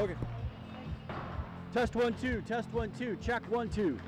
Okay. Test 1 2. Test 1 2. Check 1 2.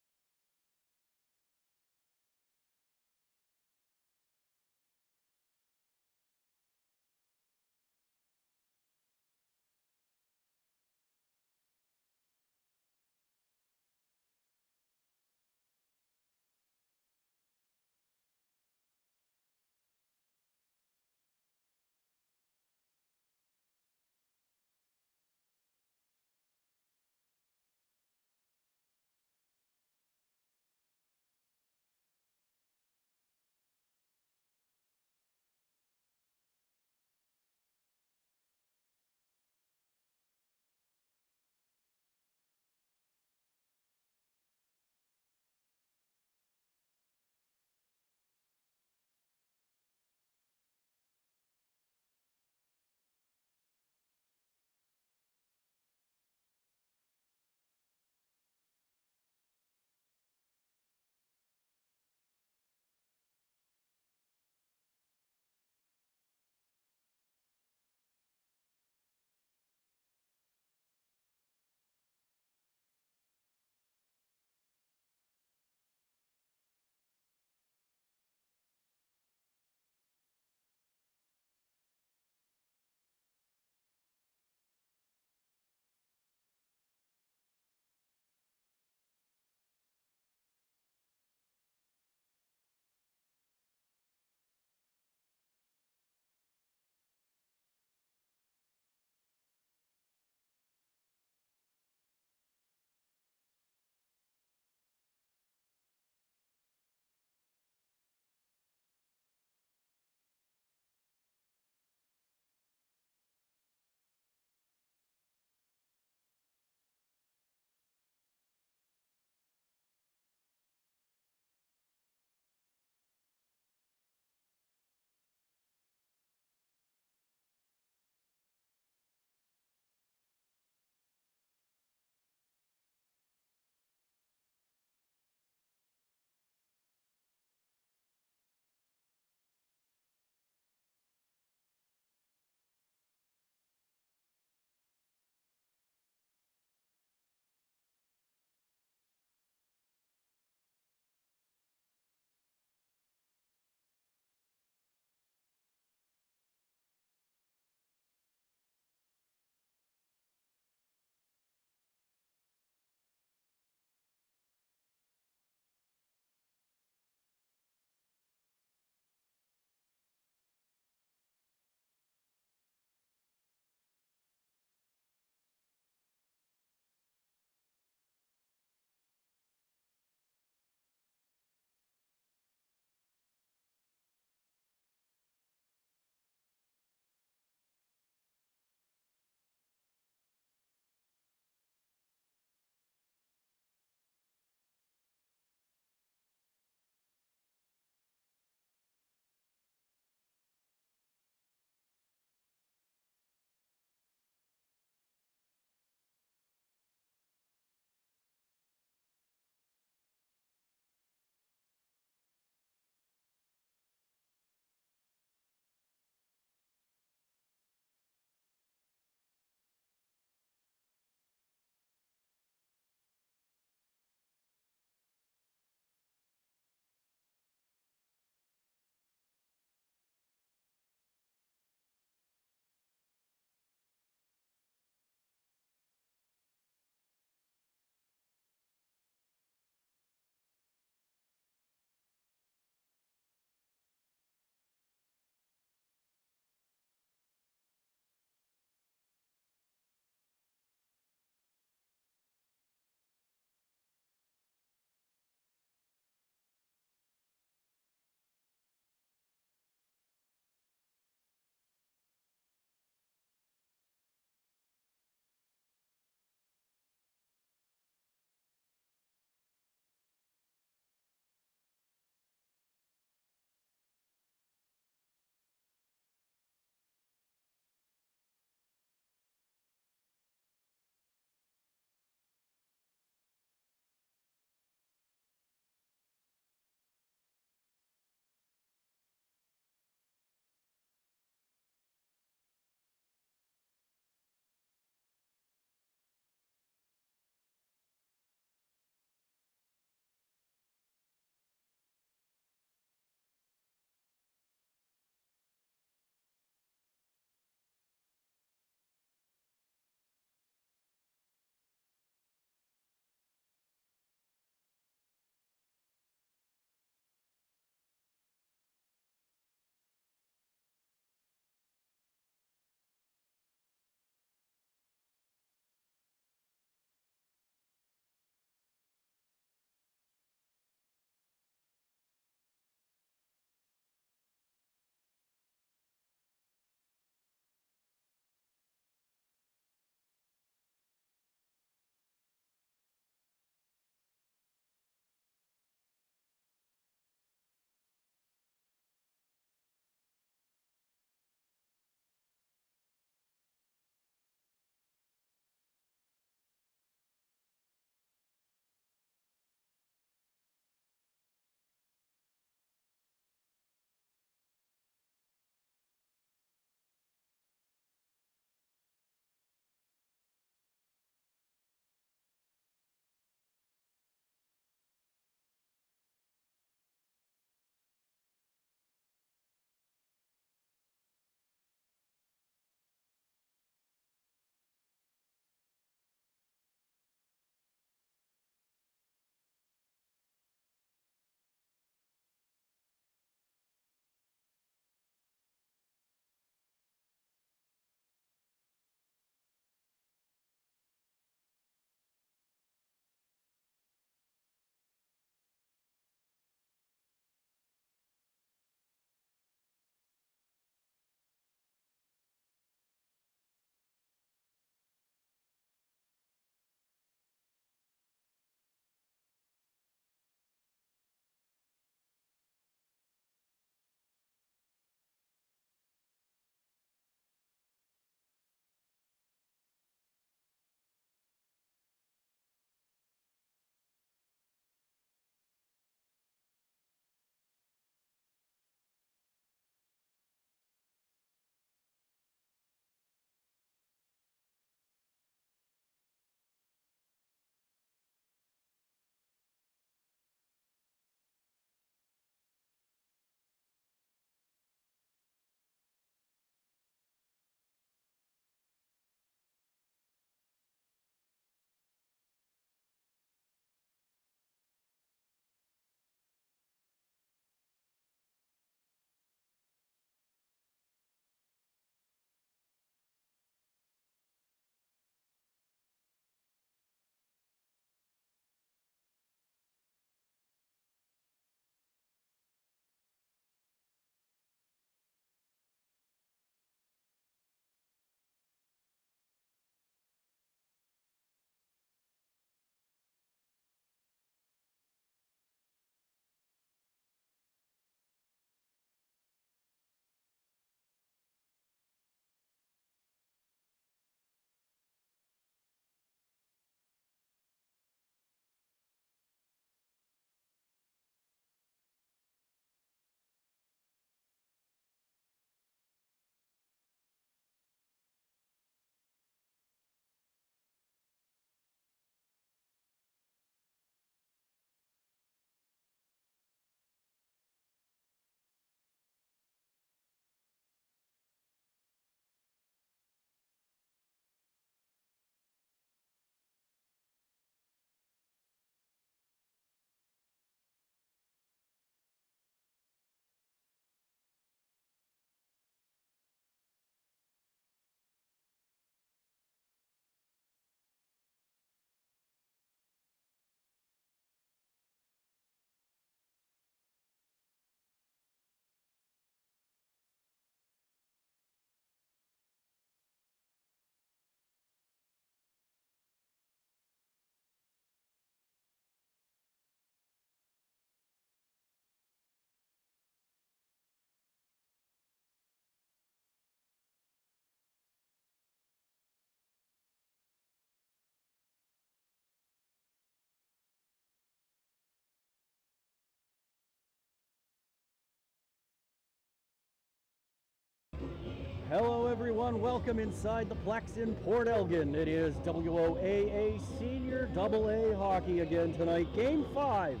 Hello everyone, welcome inside the Plex in Port Elgin. It is WOAA Senior AA Hockey again tonight. Game 5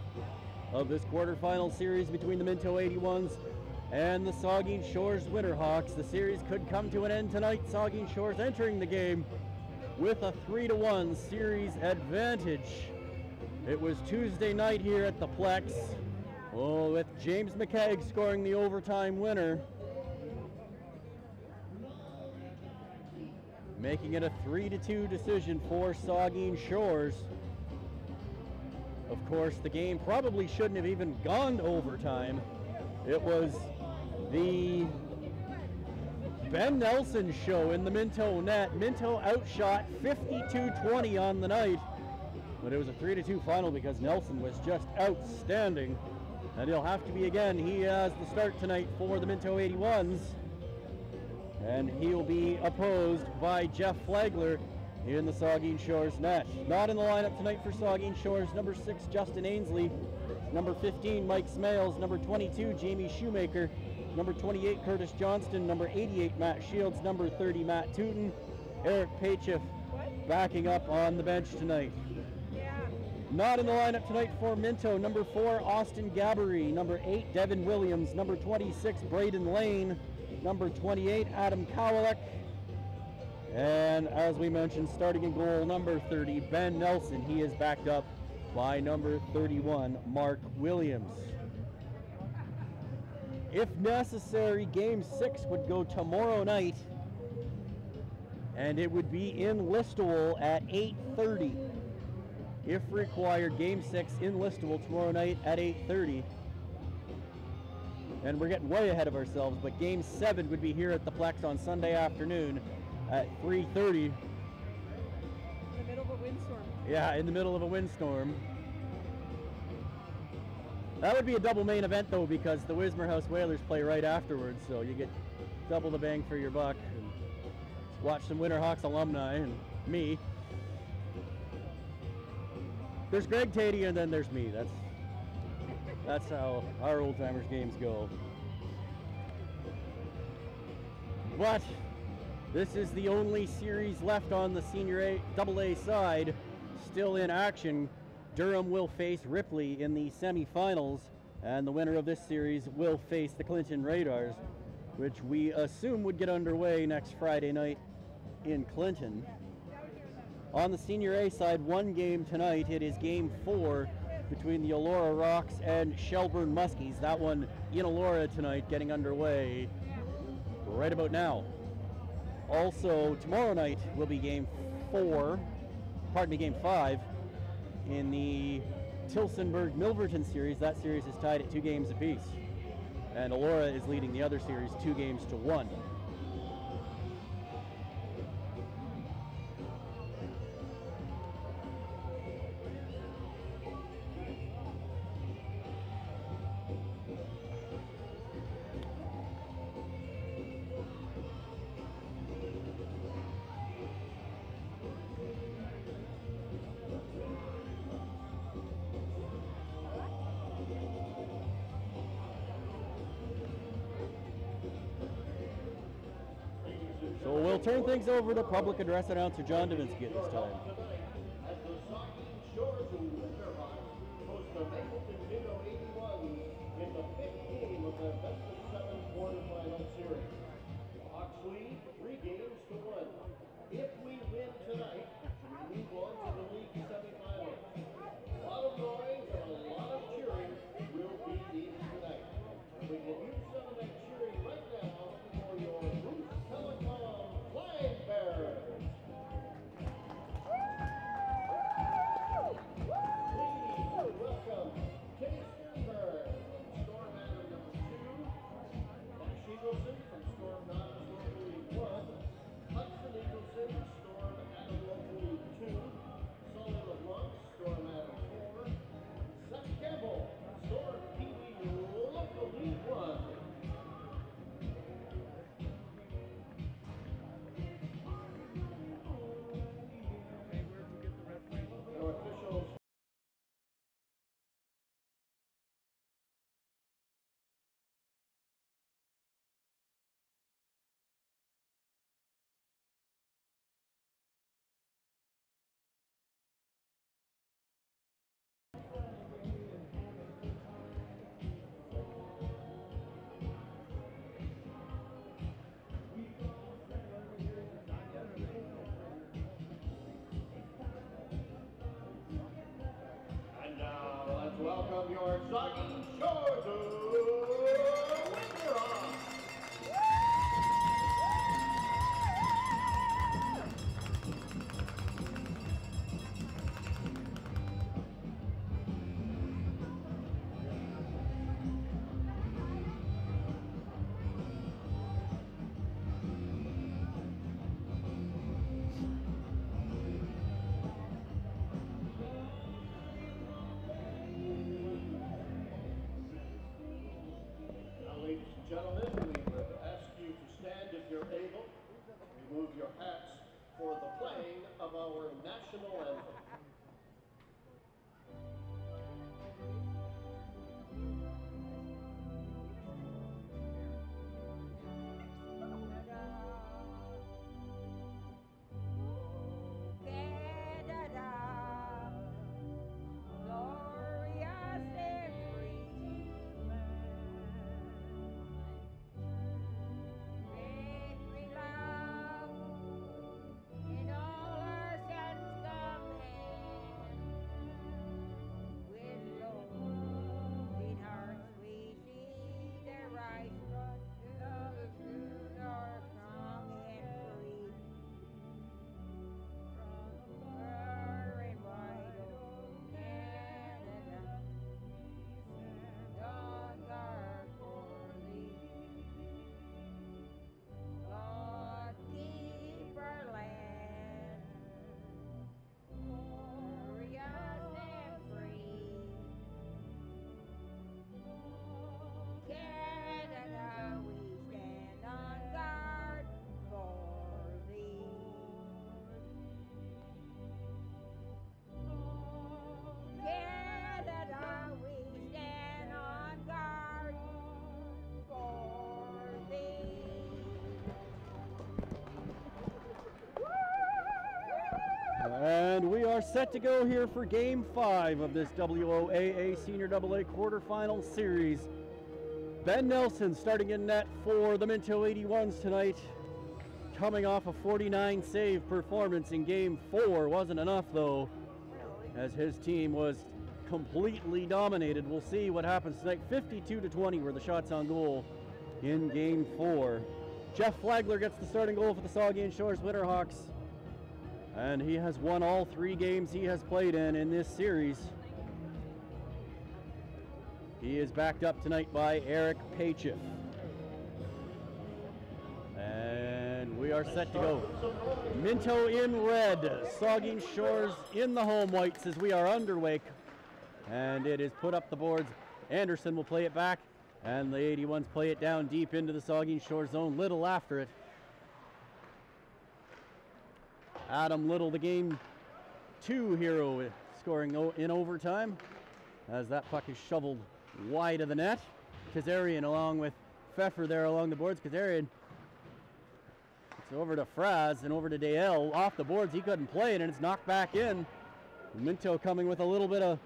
of this quarterfinal series between the Minto 81s and the Saugeen Shores Winterhawks. The series could come to an end tonight. Saugeen Shores entering the game with a 3-1 series advantage. It was Tuesday night here at the Plex, with James McKegg scoring the overtime winner, making it a 3-2 decision for Saugeen Shores. Of course, the game probably shouldn't have even gone to overtime. It was the Ben Nelson show in the Minto net. Minto outshot 52-20 on the night, but it was a 3-2 final because Nelson was just outstanding. And he'll have to be again. He has the start tonight for the Minto 81s. And he'll be opposed by Jeff Flagler in the Saugeen Shores net. Not in the lineup tonight for Saugeen Shores: number 6, Justin Ainsley; number 15, Mike Smales; number 22, Jamie Shoemaker; number 28, Curtis Johnston; number 88, Matt Shields; number 30, Matt Tooten; Eric Pachev backing up on the bench tonight. Not in the lineup tonight for Minto: number 4, Austin Gabbery; number 8, Devin Williams; number 26, Braden Lane; number 28, Adam Kowalek; and as we mentioned, starting in goal, number 30, Ben Nelson. He is backed up by number 31, Mark Williams. If necessary, Game 6 would go tomorrow night, and it would be in Listowel at 8:30. If required, Game 6 in Listowel tomorrow night at 8:30. And we're getting way ahead of ourselves, but Game 7 would be here at the Plex on Sunday afternoon at 3:30. In the middle of a windstorm. Yeah, in the middle of a windstorm. That would be a double main event though, because the Wismar House Whalers play right afterwards, so you get double the bang for your buck. And watch some Winterhawks alumni and me. There's Greg Tatey and then there's me. That's how our old timers games go. But this is the only series left on the Senior AA side still in action. Durham will face Ripley in the semifinals, and the winner of this series will face the Clinton Radars, which we assume would get underway next Friday night in Clinton. On the Senior A side, one game tonight. It is Game 4 between the Elora Rocks and Shelburne Muskies. That one in Elora tonight, getting underway right about now. Also, tomorrow night will be Game 5 in the Tilsonburg-Milverton series. That series is tied at 2 games apiece, and Elora is leading the other series 2-1. So we'll turn things over to public address announcer John Davinsky at this time. As the Saugeen Shores Winterhawks host the Mapleton-Minto 81s in the 5th game of their best-of-7 quarterfinal series. The Hawks lead 3-1. If we win tonight, we move on to the league semifinals. A lot of noise and a lot of cheering will be needed tonight. We can use some of that cheering right now for your Bruce Telecom Flag Bearers. Please welcome Kenny Sternberg from Store Banner number 2 welcome your Saugeen Shores Winterhawks. Ladies and gentlemen, we would ask you to stand if you're able. Remove your hats for the playing of our national anthem. And we are set to go here for Game 5 of this WOAA Senior AA quarterfinal series. Ben Nelson starting in net for the Minto 81s tonight. Coming off a 49 save performance in Game 4. Wasn't enough though, as his team was completely dominated. We'll see what happens tonight. 52-20 were the shots on goal in Game 4. Jeff Flagler gets the starting goal for the Saugeen Shores Winterhawks. And he has won all 3 games he has played in this series. He is backed up tonight by Eric Pachev. And we are set to go. Minto in red, Saugeen Shores in the home whites as we are underway. And it is put up the boards. Anderson will play it back, and the 81s play it down deep into the Saugeen Shores zone. Little after it. Adam Little, the Game 2 hero, scoring in overtime as that puck is shoveled wide of the net. Kazarian along with Pfeffer there along the boards. Kazarian, it's over to Fraz and over to Dale. Off the boards, he couldn't play it, and it's knocked back in. Minto coming with a little bit of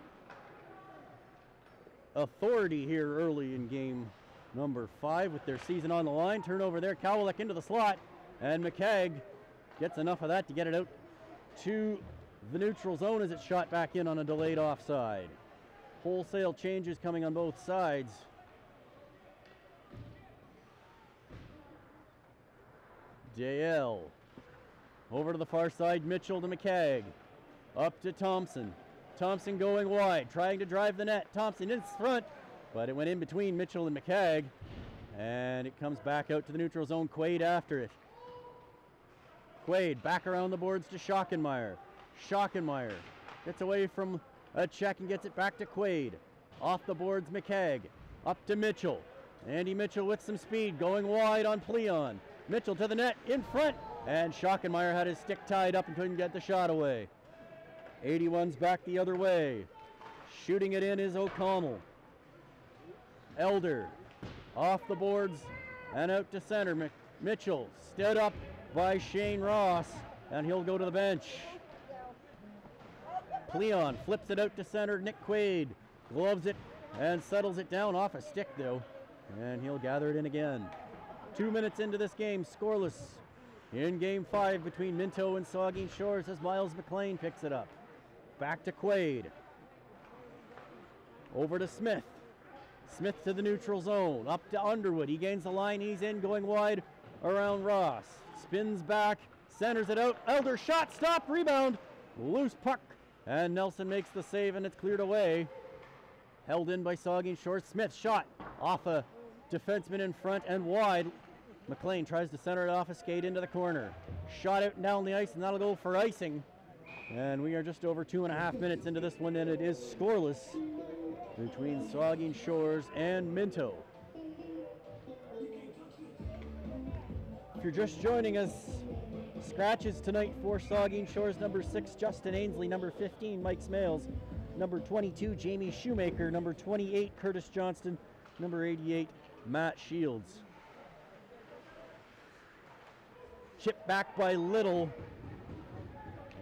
authority here early in game number 5 with their season on the line. Turnover there, Kowalik into the slot, and McKegg gets enough of that to get it out to the neutral zone as it's shot back in on a delayed offside. Wholesale changes coming on both sides. Dale over to the far side, Mitchell to McKegg. Up to Thompson. Thompson going wide, trying to drive the net. Thompson in front, but it went in between Mitchell and McKegg. And it comes back out to the neutral zone. Quaid after it. Quaid back around the boards to Schockenmeyer. Schockenmeyer gets away from a check and gets it back to Quaid. Off the boards, McKegg. Up to Mitchell. Andy Mitchell with some speed, going wide on Pleon. Mitchell to the net, in front, and Schockenmeyer had his stick tied up and couldn't get the shot away. 81's back the other way. Shooting it in is O'Connell. Elder off the boards and out to center. Mitchell stood up by Shane Ross, and he'll go to the bench. Pleon flips it out to center. Nick Quaid gloves it and settles it down off a stick though, and he'll gather it in again. 2 minutes into this game, scoreless in game 5 between Minto and Saugeen Shores as Miles McLean picks it up. Back to Quaid. Over to Smith. Smith to the neutral zone. Up to Underwood. He gains the line. He's in, going wide around Ross. Spins back. Centers it out. Elder shot. Stop. Rebound. Loose puck. And Nelson makes the save, and it's cleared away. Held in by Saugeen Shores. Smith shot off a defenseman in front and wide. McLean tries to center it off a skate into the corner. Shot out and down the ice, and that'll go for icing. And we are just over 2.5 minutes into this one, and it is scoreless between Saugeen Shores and Minto. If you're just joining us, scratches tonight for Saugeen Shores: number 6, Justin Ainsley; number 15, Mike Smales; number 22, Jamie Shoemaker; number 28, Curtis Johnston; number 88, Matt Shields. Chipped back by Little,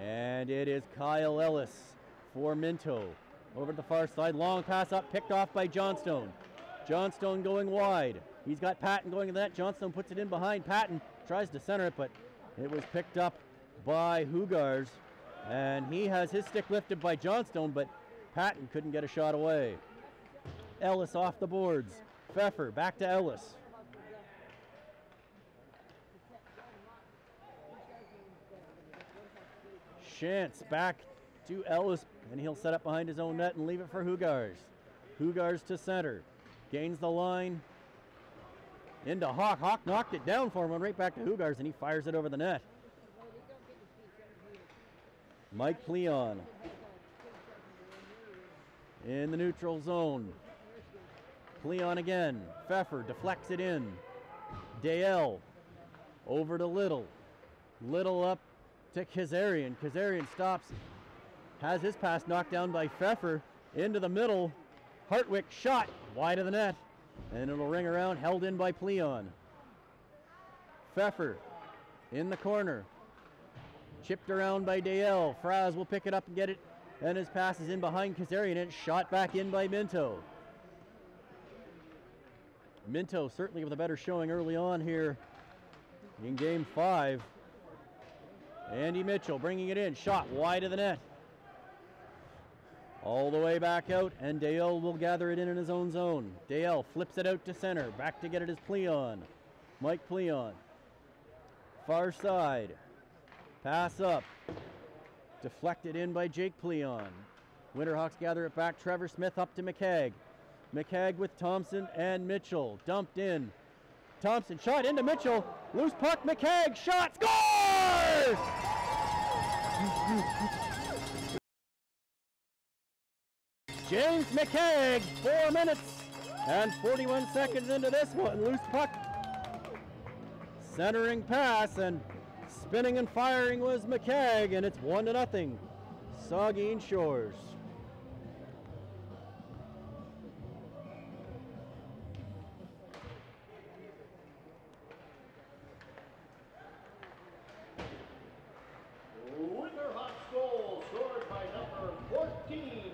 and it is Kyle Ellis for Minto. Over to the far side, long pass up, picked off by Johnstone. Johnstone going wide. He's got Patton going to the net. Johnstone puts it in behind Patton, tries to center it, but it was picked up by Hugars, and he has his stick lifted by Johnstone, but Patton couldn't get a shot away. Ellis off the boards. Pfeffer back to Ellis. Chance back to Ellis, and he'll set up behind his own net and leave it for Hugars. Hugars to center. Gains the line. Into Hawk. Hawk knocked it down for him, went right back to Hugars, and he fires it over the net. Mike Pleon in the neutral zone. Pleon again. Pfeffer deflects it in. Dale over to Little. Little up to Kazarian. Kazarian stops. Has his pass knocked down by Pfeffer. Into the middle. Hartwick shot wide of the net. And it'll ring around, held in by Pleon. Pfeffer in the corner. Chipped around by Dale. Fraz will pick it up and get it. And his pass is in behind Kazarian. It's shot back in by Minto. Minto certainly with a better showing early on here in game 5. Andy Mitchell bringing it in. Shot wide of the net. All the way back out, and Dale will gather it in his own zone. Dale flips it out to center. Back to get it is Pleon. Mike Pleon. Far side. Pass up. Deflected in by Jake Pleon. Winterhawks gather it back. Trevor Smith up to McCagg. McCagg with Thompson and Mitchell. Dumped in. Thompson shot into Mitchell. Loose puck. McCagg shot. Scores! James McCagg, 4 minutes and 41 seconds into this one. Loose puck. Centering pass, and spinning and firing was McCagg, and it's 1-0. Saugeen Shores. Winterhawks goal scored by number 14,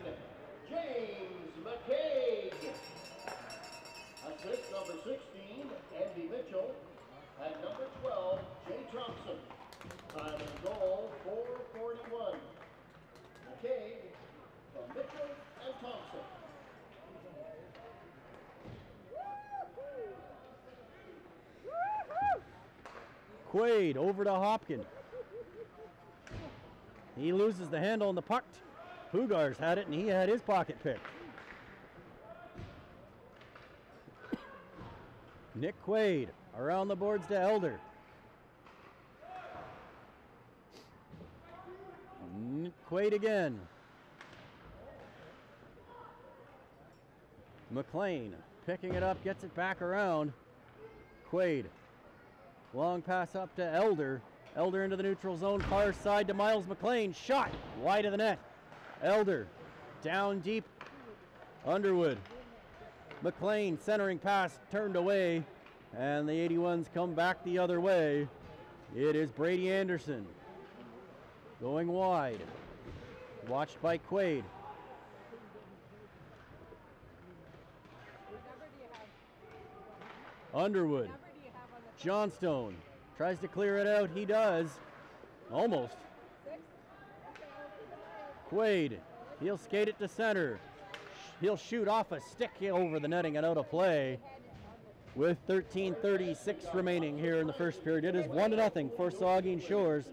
James McCaig. Assist number 16, Andy Mitchell. And number 12, Jay Thompson. Time of goal, 4:41. McCaig from Mitchell and Thompson. Quaid over to Hopkins. He loses the handle on the puck. Hugars had it, and he had his pocket picked. Nick Quaid around the boards to Elder. Quaid again. McLean picking it up, gets it back around. Quaid. Long pass up to Elder. Elder into the neutral zone, far side to Miles McLean. Shot wide of the net. Elder down deep. Underwood. McLean centering pass turned away, and the 81s come back the other way. It is Brady Anderson going wide. Watched by Quaid. Underwood. Johnstone tries to clear it out. He does. Almost. Quaid. He'll skate it to center. he'll shoot off a stick over the netting and out of play with 13:36 remaining here in the first period. It is 1-0 for Saugeen Shores.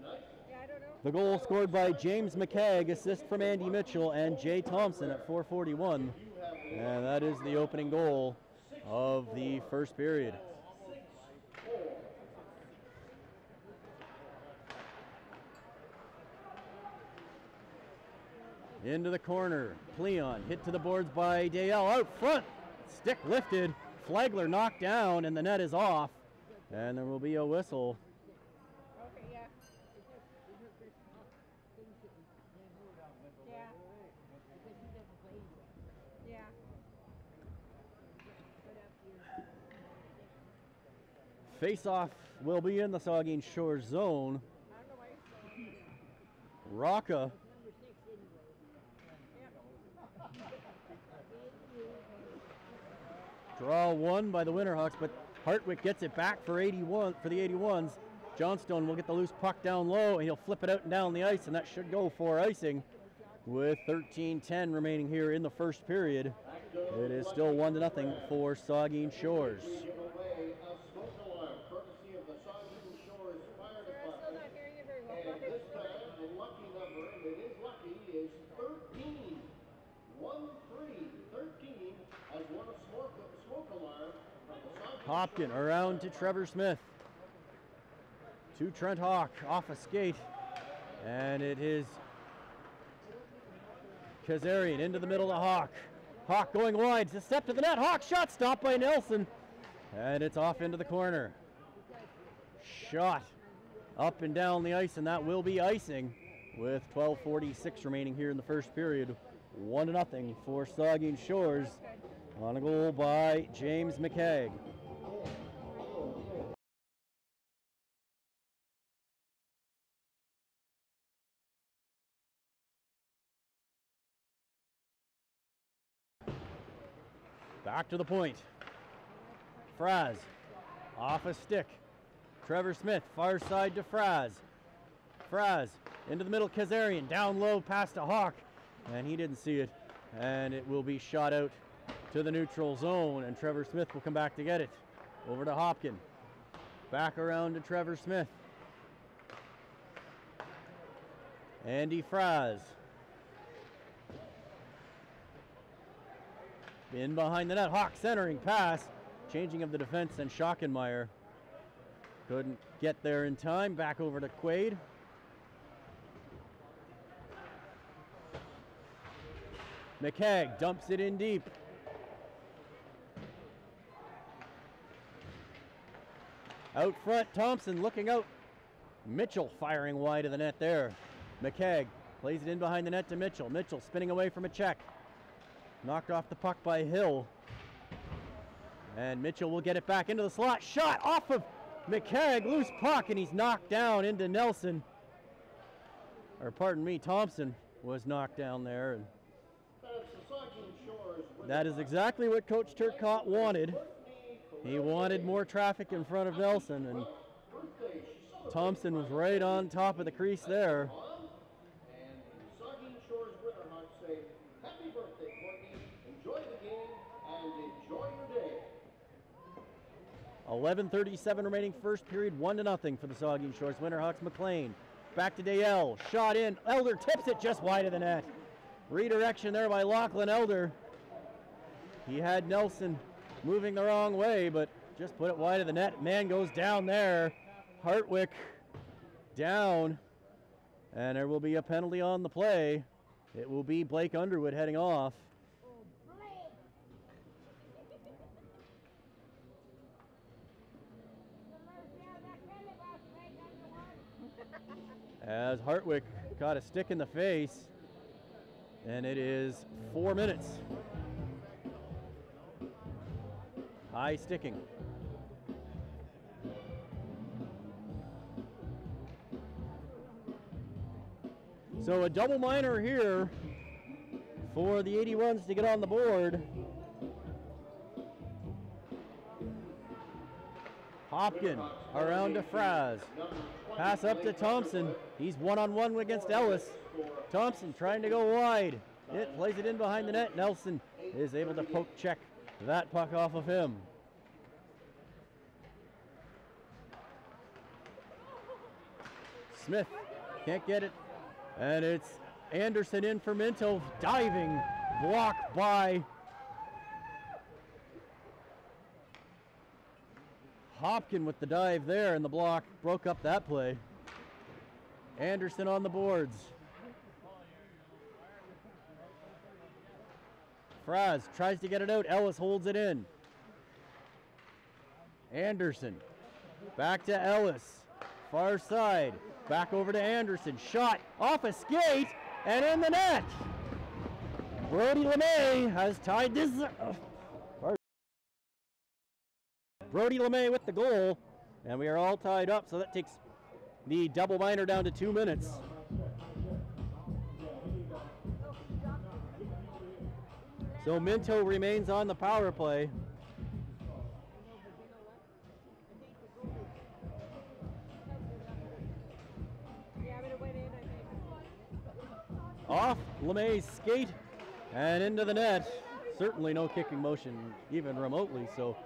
The goal scored by James McKegg, assist from Andy Mitchell and Jay Thompson at 4:41. And that is the opening goal of the first period. Into the corner, Pleon hit to the boards by Dale, out front, stick lifted, Flagler knocked down and the net is off, and there will be a whistle. Okay, yeah. Yeah. Face-off will be in the Saugeen Shores zone. I don't know why you're so Rocca draw one by the Winterhawks, but Hartwick gets it back for 81 for the 81s. Johnstone will get the loose puck down low, and he'll flip it out and down the ice, and that should go for icing with 13:10 remaining here in the first period. It is still 1-0 for Saugeen Shores. Hopkin around to Trevor Smith. To Trent Hawk off a skate. And it is Kazarian into the middle of Hawk. Hawk going wide, to step to the net. Hawk shot stopped by Nelson. And it's off into the corner. Shot up and down the ice, and that will be icing with 12:46 remaining here in the first period. 1-0 for Saugeen Shores on a goal by James McKegg. Back to the point. Fraz off a stick. Trevor Smith far side to Fraz. Fraz into the middle, Kazarian down low past a Hawk, and he didn't see it, and it will be shot out to the neutral zone, and Trevor Smith will come back to get it. Over to Hopkin. Back around to Trevor Smith. Andy Fraz. In behind the net, Hawk centering pass. Changing of the defense, and Schockenmeyer couldn't get there in time. Back over to Quaid. McKegg dumps it in deep. Out front, Thompson looking out. Mitchell firing wide of the net there. McKegg plays it in behind the net to Mitchell. Mitchell spinning away from a check. Knocked off the puck by Hill. And Mitchell will get it back into the slot. Shot off of McKegg. Loose puck, and he's knocked down into Nelson. Or pardon me, Thompson was knocked down there. And that is exactly what Coach Turcotte wanted. He wanted more traffic in front of Nelson, and Thompson was right on top of the crease there. And the Saugeen Shores Winterhawks say, happy birthday, Courtney. Enjoy the game and enjoy your day. 11:37 remaining first period, 1-0 for the Saugeen Shores Winterhawks. McLean back to Dale, shot in. Elder tips it just wide of the net. Redirection there by Lachlan Elder. He had Nelson moving the wrong way, but just put it wide of the net. Man goes down there. Hartwick down, and there will be a penalty on the play. It will be Blake Underwood heading off. As Hartwick got a stick in the face, and it is 4 minutes. High sticking. So a double minor here for the 81s to get on the board. Hopkin around to Fraz. Pass up to Thompson. He's one-on-one against Ellis. Thompson trying to go wide. It plays it in behind the net. Nelson is able to poke check that puck off of him. Smith can't get it, and it's Anderson in for Minto, diving block by Hopkin with the dive there, and the block broke up that play. Anderson on the boards. Fraz tries to get it out. Ellis holds it in. Anderson back to Ellis. Far side. Back over to Anderson. Shot off a skate and in the net. Brody LeMay has tied this. Brody LeMay with the goal, and we are all tied up, so that takes the double minor down to 2 minutes. So Minto remains on the power play. Off LeMay's skate and into the net. Certainly no kicking motion even remotely, so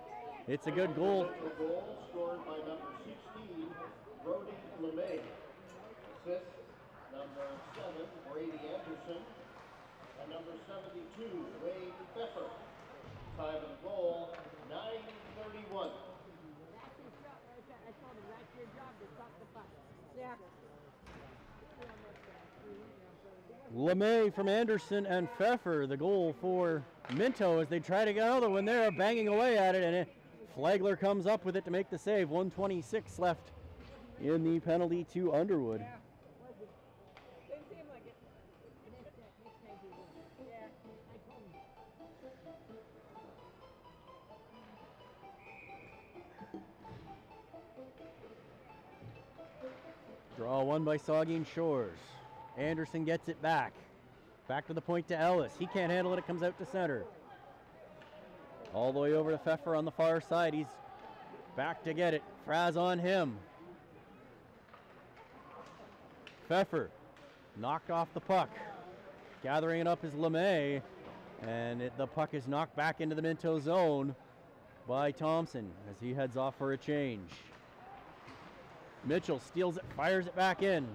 it's a good goal. A goal scored by number 16, Brody LeMay. Assist, number 7, Brady Anderson. And number 72, Wade Pfeffer. Time of goal, 9:31. Yeah. LeMay from Anderson and Pfeffer, the goal for Minto as they try to get another one there, banging away at it, and Flagler comes up with it to make the save. 1:26 left in the penalty to Underwood. Yeah. Didn't seem like it. Yeah. Draw one by Saugeen Shores. Anderson gets it back. Back to the point to Ellis. He can't handle it. It comes out to center. All the way over to Pfeffer on the far side. He's back to get it. Fraz on him. Pfeffer knocked off the puck. Gathering it up is LeMay. And the puck is knocked back into the Minto zone by Thompson as he heads off for a change. Mitchell steals it, fires it back in.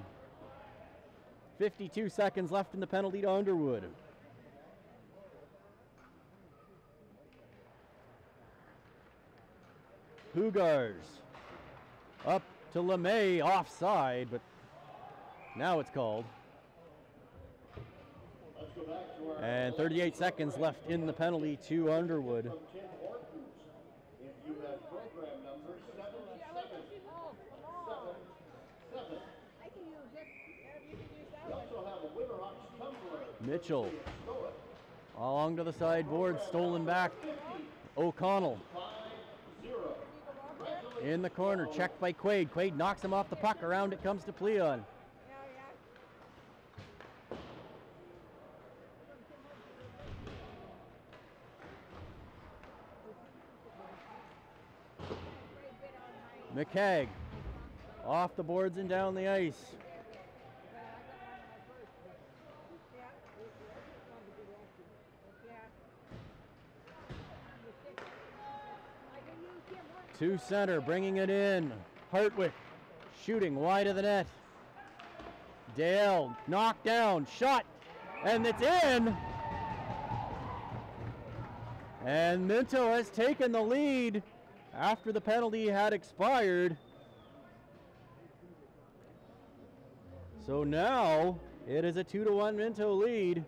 52 seconds left in the penalty to Underwood. Hugars up to LeMay, offside, but now it's called. Let's go back to our And 38 seconds left in the penalty to Underwood. from Tim Hortons. If you have program number 7777. I can use it. Yeah, you can use that We one. also have a Winterhawks tumbler. Mitchell Stow it. along to the sideboard, stolen back. O'Connell 5-0. in the corner, checked by Quaid. Quaid knocks him off the puck. Around it comes to Pleon. Yeah, McKegg off the boards and down the ice. To center, bringing it in. Hartwick shooting wide of the net. Dale knocked down, shot, and it's in. And Minto has taken the lead after the penalty had expired. So now it is a 2-1 Minto lead.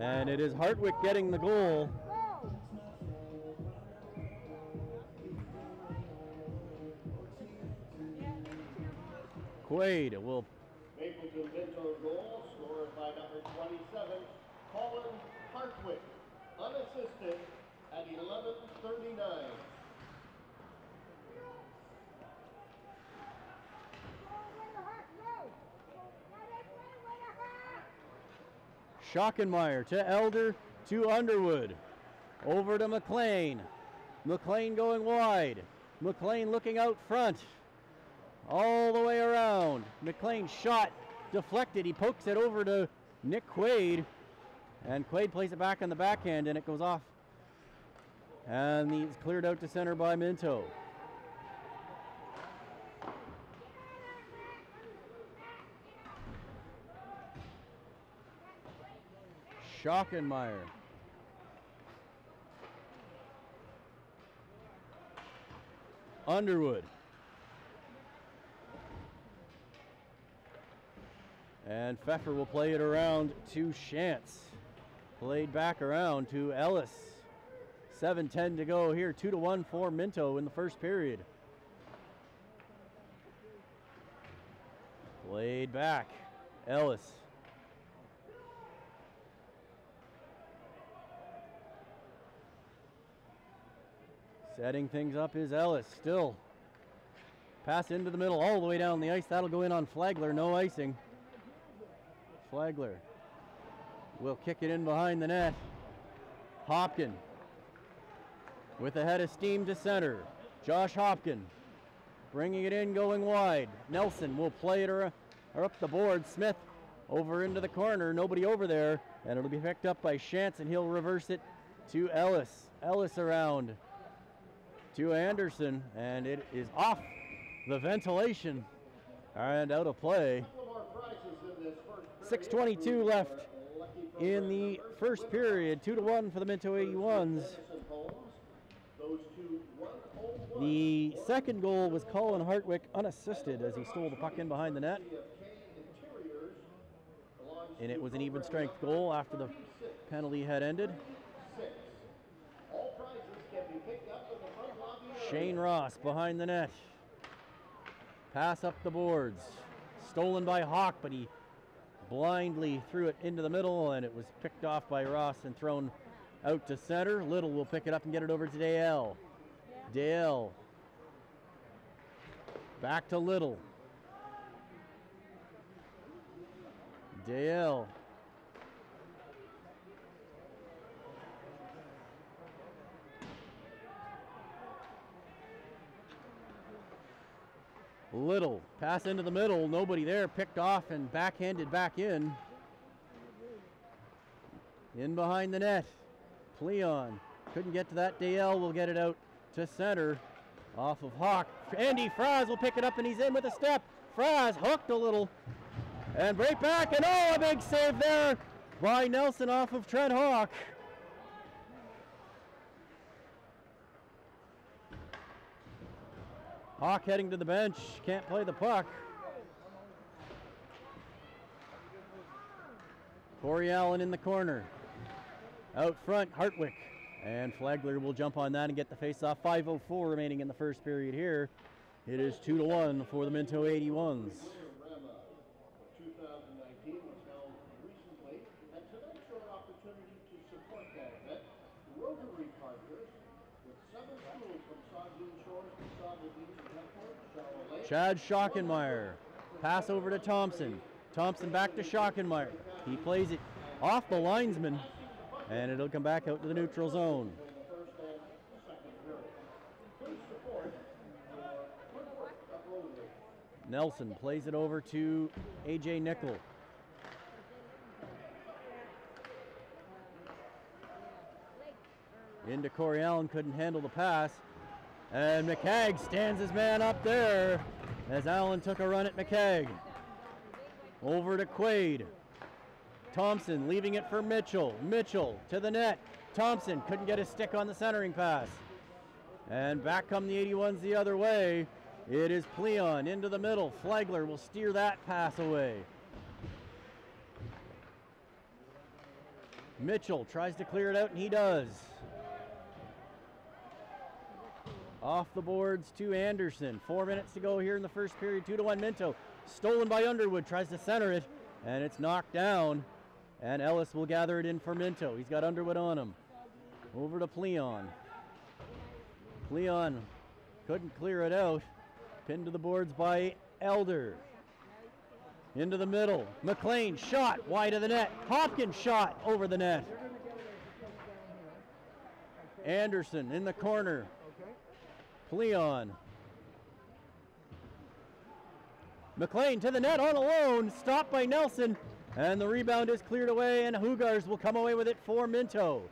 And it is Hartwick getting the goal. Quaid will. Mapleton-Minto goal scored by number 27, Colin Hartwick, unassisted at 11:39. Schockenmeyer to Elder to Underwood. Over to McLean. McLean going wide. McLean looking out front. all the way around. McLean's shot deflected. He pokes it over to Nick Quaid, and Quaid plays it back on the backhand, and it goes off. And he's cleared out to center by Minto. Schockenmeyer. Underwood. And Pfeffer will play it around to Shantz. Played back around to Ellis. 7:10 to go here. 2-1 for Minto in the first period. Played back. Ellis. Setting things up is Ellis. Still. Pass into the middle all the way down the ice. That'll go in on Flagler. No icing. Flagler will kick it in behind the net. Hopkin with a head of steam to center. Josh Hopkin bringing it in, going wide. Nelson will play it or up the board. Smith over into the corner. Nobody over there. And it'll be picked up by Shantz, and he'll reverse it to Ellis. Ellis around to Anderson, and it is off the ventilation and out of play. 6:22 left in the first period. 2-1 for the Minto 81s. The second goal was Colin Hartwick unassisted as he stole the puck in behind the net. And it was an even strength goal after the penalty had ended. Shane Ross behind the net. Pass up the boards. Stolen by Hawk, but he blindly threw it into the middle, and it was picked off by Ross and thrown out to center. Little will pick it up and get it over to Dale. Dale. Back to Little. Dale. Little, pass into the middle, nobody there, picked off and backhanded back in. In behind the net, Pleon, couldn't get to that. Dale will get it out to center, off of Hawk. Andy Fraz will pick it up, and he's in with a step. Fraz hooked a little, and right back, and oh, a big save there by Nelson off of Trent Hawk. Hawk heading to the bench, can't play the puck. Corey Allen in the corner. Out front, Hartwick. And Flagler will jump on that and get the face-off. 5:04 remaining in the first period here. It is 2-1 for the Minto 81s. 2019 was held recently, and tonight's your opportunity to support that event. Rotary partners with 7 schools from Saugeen Shores to Chad Schockenmeyer. Pass over to Thompson. Thompson back to Schockenmeyer. He plays it off the linesman, and it'll come back out to the neutral zone. Nelson plays it over to A.J. Nickel. Into Corey Allen, couldn't handle the pass. And McCagg stands his man up there as Allen took a run at McCagg. Over to Quaid. Thompson leaving it for Mitchell. Mitchell to the net. Thompson couldn't get his stick on the centering pass. And back come the 81s the other way. It is Pleon into the middle. Flagler will steer that pass away. Mitchell tries to clear it out, and he does. Off the boards to Anderson. 4 minutes to go here in the first period. 2-1 Minto. Stolen by Underwood. Tries to center it, and it's knocked down. And Ellis will gather it in for Minto. He's got Underwood on him. Over to Pleon. Pleon couldn't clear it out. Pinned to the boards by Elder. Into the middle. McLean shot wide of the net. Hopkins shot over the net. Anderson in the corner. Pleon. McLean to the net on alone, stopped by Nelson, and the rebound is cleared away, and Hoogars will come away with it for Minto.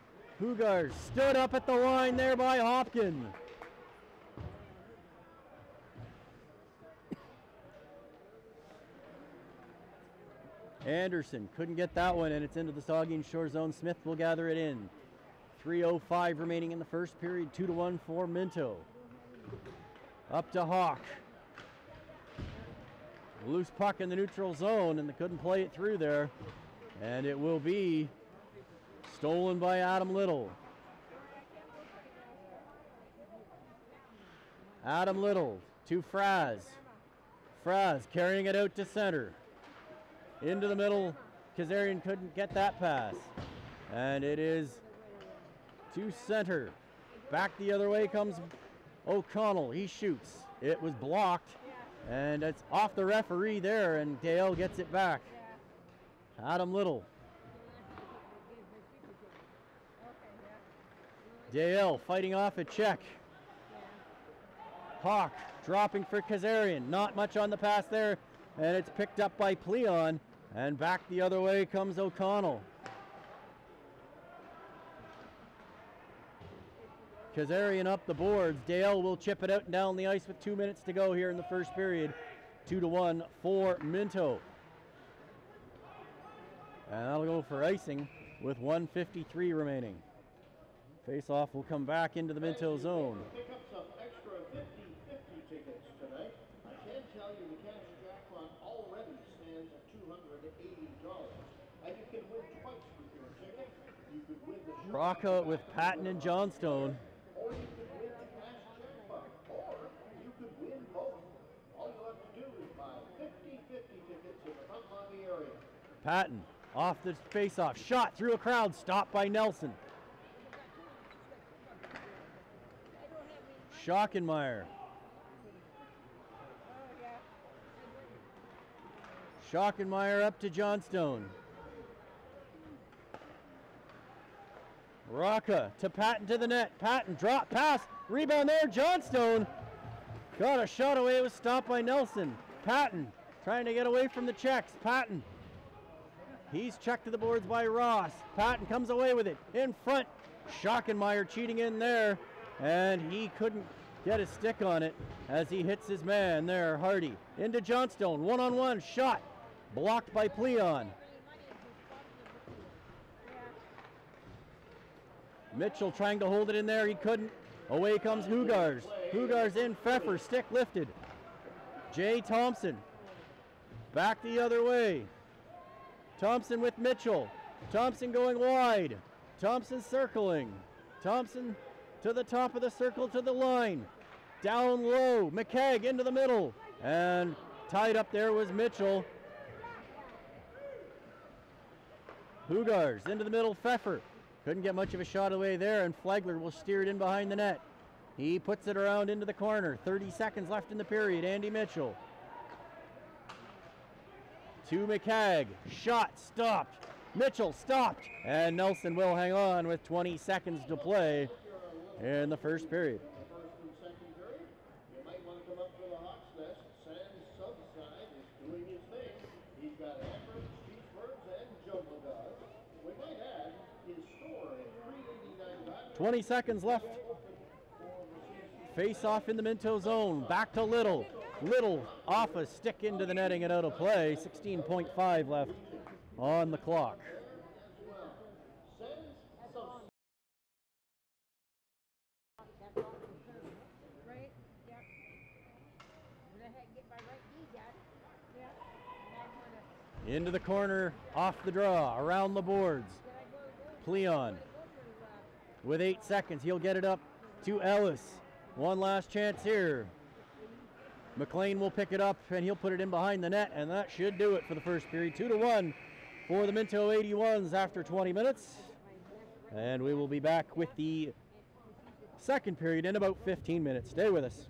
Hoogars stood up at the line there by Hopkins. Anderson couldn't get that one, and it's into the Saugeen Shores zone. Smith will gather it in. 3:05 remaining in the first period, 2-1 for Minto. Up to Hawk. Loose puck in the neutral zone, and they couldn't play it through there. And it will be stolen by Adam Little. Adam Little to Fraz. Fraz carrying it out to center. Into the middle, Kazarian couldn't get that pass. And it is to center. Back the other way comes O'Connell. He shoots. It was blocked. And it's off the referee there, and Dale gets it back. Adam Little. Dale fighting off a check. Hawk dropping for Kazarian. Not much on the pass there, and it's picked up by Pleon. And back the other way comes O'Connell. Kazarian up the boards. Dale will chip it out and down the ice with 2 minutes to go here in the first period. 2-1 for Minto. And that'll go for icing with 1:53 remaining. Face-off will come back into the Minto zone. Pick up some extra 50-50 tickets tonight. I can tell you the cash jackpot already stands at $280. And you can win twice with your ticket. You could win the Rocca with Patton and Johnstone. or you could win the cash jackpot, or you could win both. All you have to do is buy 50-50 tickets in the front lobby area. Patton off the face-off. Shot through a crowd. Stopped by Nelson. Schockenmeyer. Schockenmeyer up to Johnstone. Rocca to Patton to the net. Patton drop pass. Rebound there. Johnstone got a shot away. It was stopped by Nelson. Patton trying to get away from the checks. Patton. He's checked to the boards by Ross. Patton comes away with it. In front. Schockenmeyer cheating in there. And he couldn't get his stick on it as he hits his man there. Hardy into Johnstone. One-on-one shot. Blocked by Pleon. Mitchell trying to hold it in there. He couldn't. Away comes Hoogars. Hoogars in. Pfeffer. Stick lifted. Jay Thompson. Back the other way. Thompson with Mitchell. Thompson going wide. Thompson circling. Thompson to the top of the circle to the line. Down low. McKegg into the middle. And tied up there was Mitchell. Hoogars into the middle. Pfeffer. Couldn't get much of a shot away there, and Flagler will steer it in behind the net. He puts it around into the corner. 30 seconds left in the period. Andy Mitchell. To McCagg. Shot stopped. Mitchell stopped. And Nelson will hang on with 20 seconds to play in the first period. First and second period, you might want to come up to the Hawks nest. Sam Subside is doing his thing. He's got hamburgers, cheeseburgers, and jumbo dogs. We might add his store at 389. 20 seconds left. Face off in the Minto zone. Back to Little. Little off a stick into the netting and out of play. 16.5 left on the clock. Right? Yep. Get my right knee down. Yeah. And Into the corner, off the draw, around the boards. Pleon with 8 seconds. He'll get it up to Ellis. One last chance here. McLean will pick it up and he'll put it in behind the net, and that should do it for the first period. 2-1 for the Minto 81s after 20 minutes. And we will be back with the second period in about 15 minutes. Stay with us.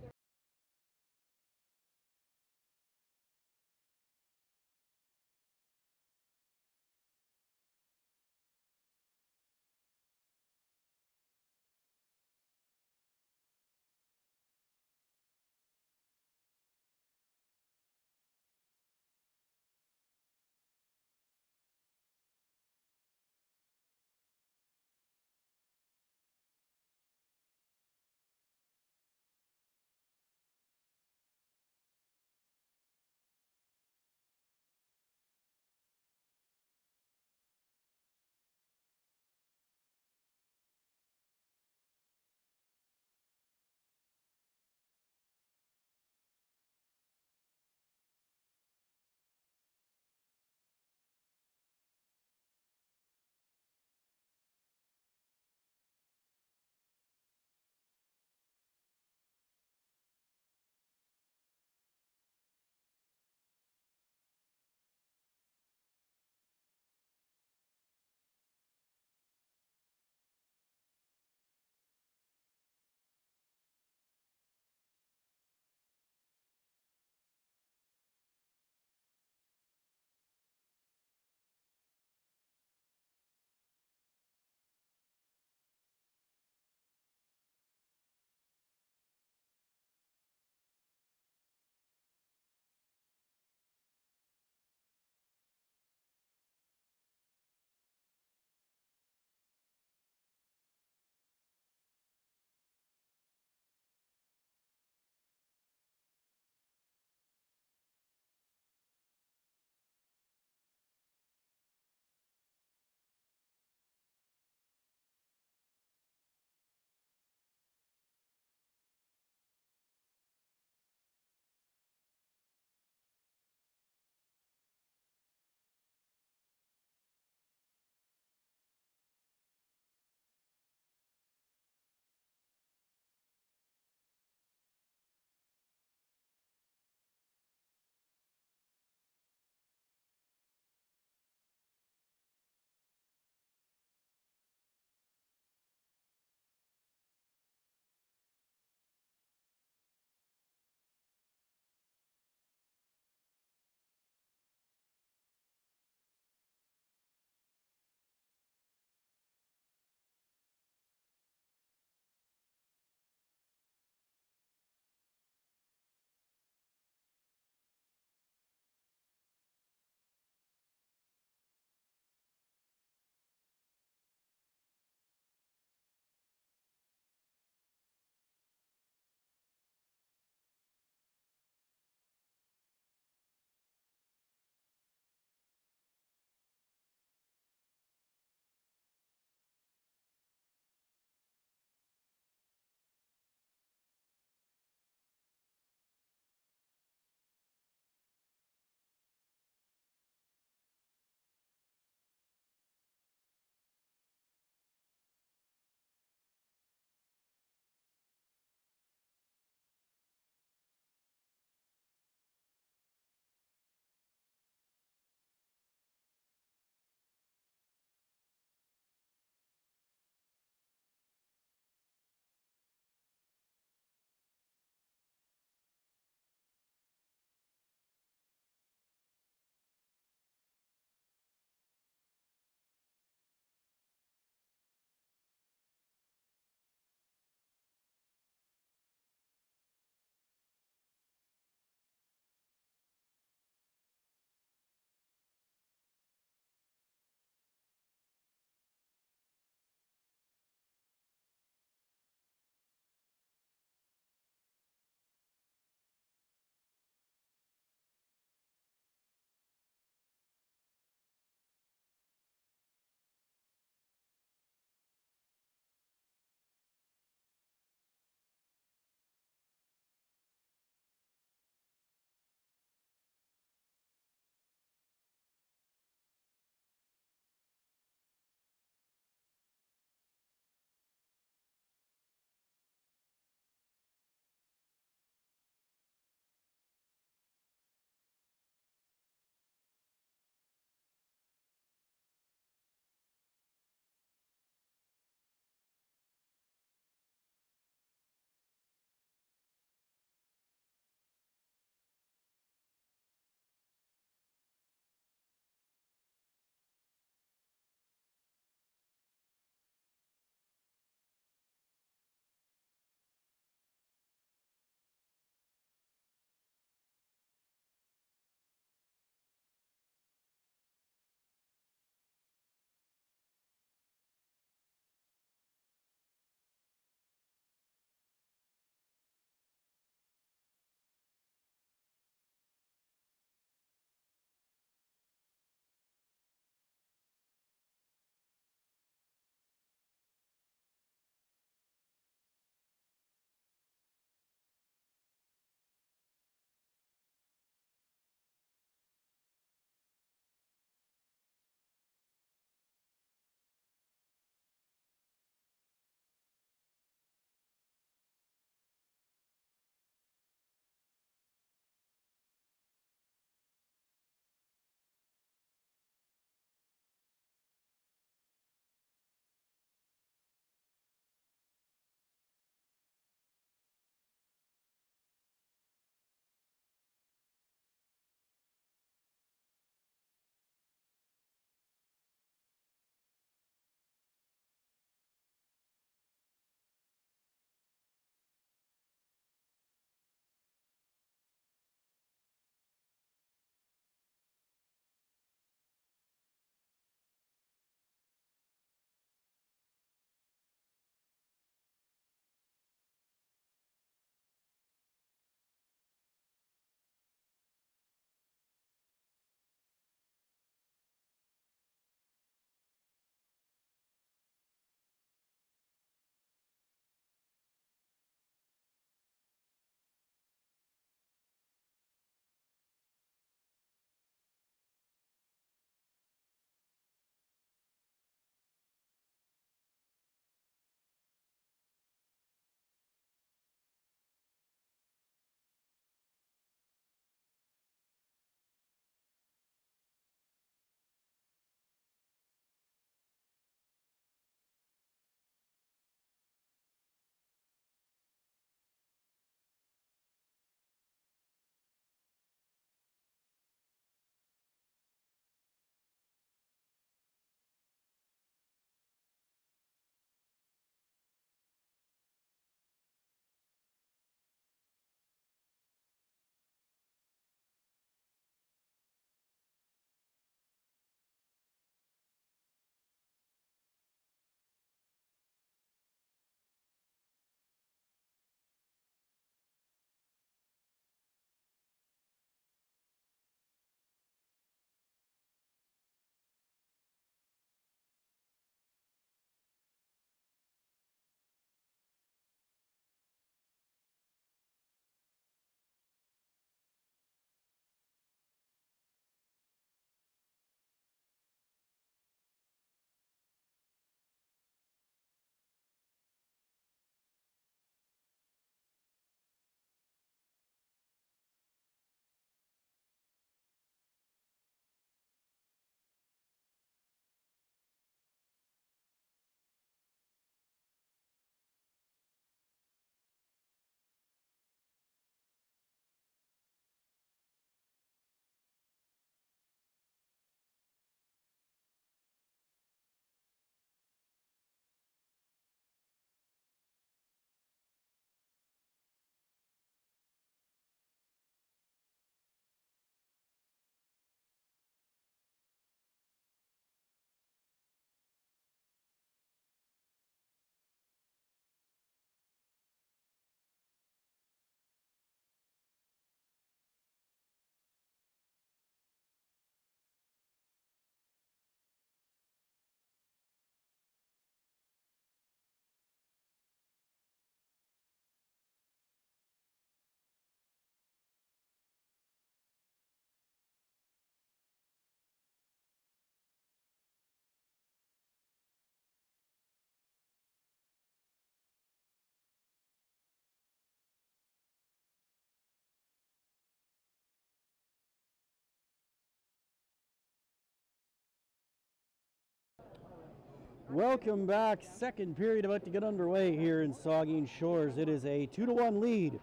Welcome back. Second period about to get underway here in Saugeen Shores. It is a 2-1 lead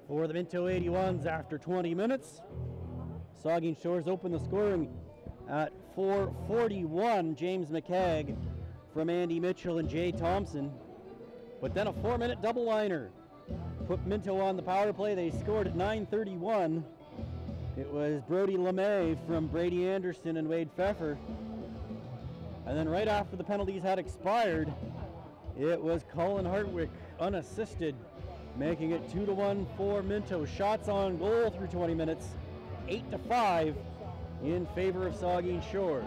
for the Minto 81s after 20 minutes. Saugeen Shores opened the scoring at 4:41. James McKegg from Andy Mitchell and Jay Thompson. But then a 4-minute double liner put Minto on the power play. They scored at 9:31. It was Brody LeMay from Brady Anderson and Wade Pfeffer. And then right after the penalties had expired, it was Colin Hartwick unassisted, making it 2-1 for Minto. Shots on goal through 20 minutes, 8-5 in favor of Saugeen Shores.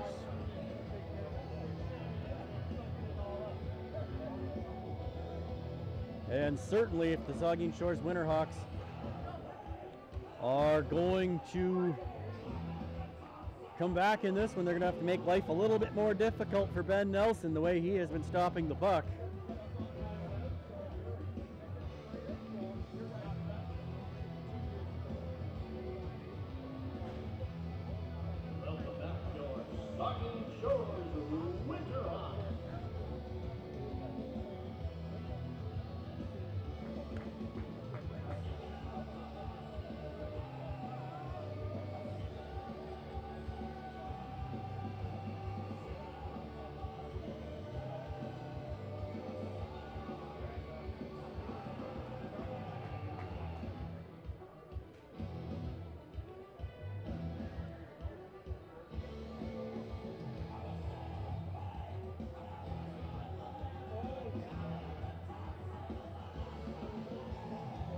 And certainly if the Saugeen Shores Winterhawks are going to come back in this one, they're going to have to make life a little bit more difficult for Ben Nelson, the way he has been stopping the puck. Welcome back to our Saugeen Shores Winterhawks.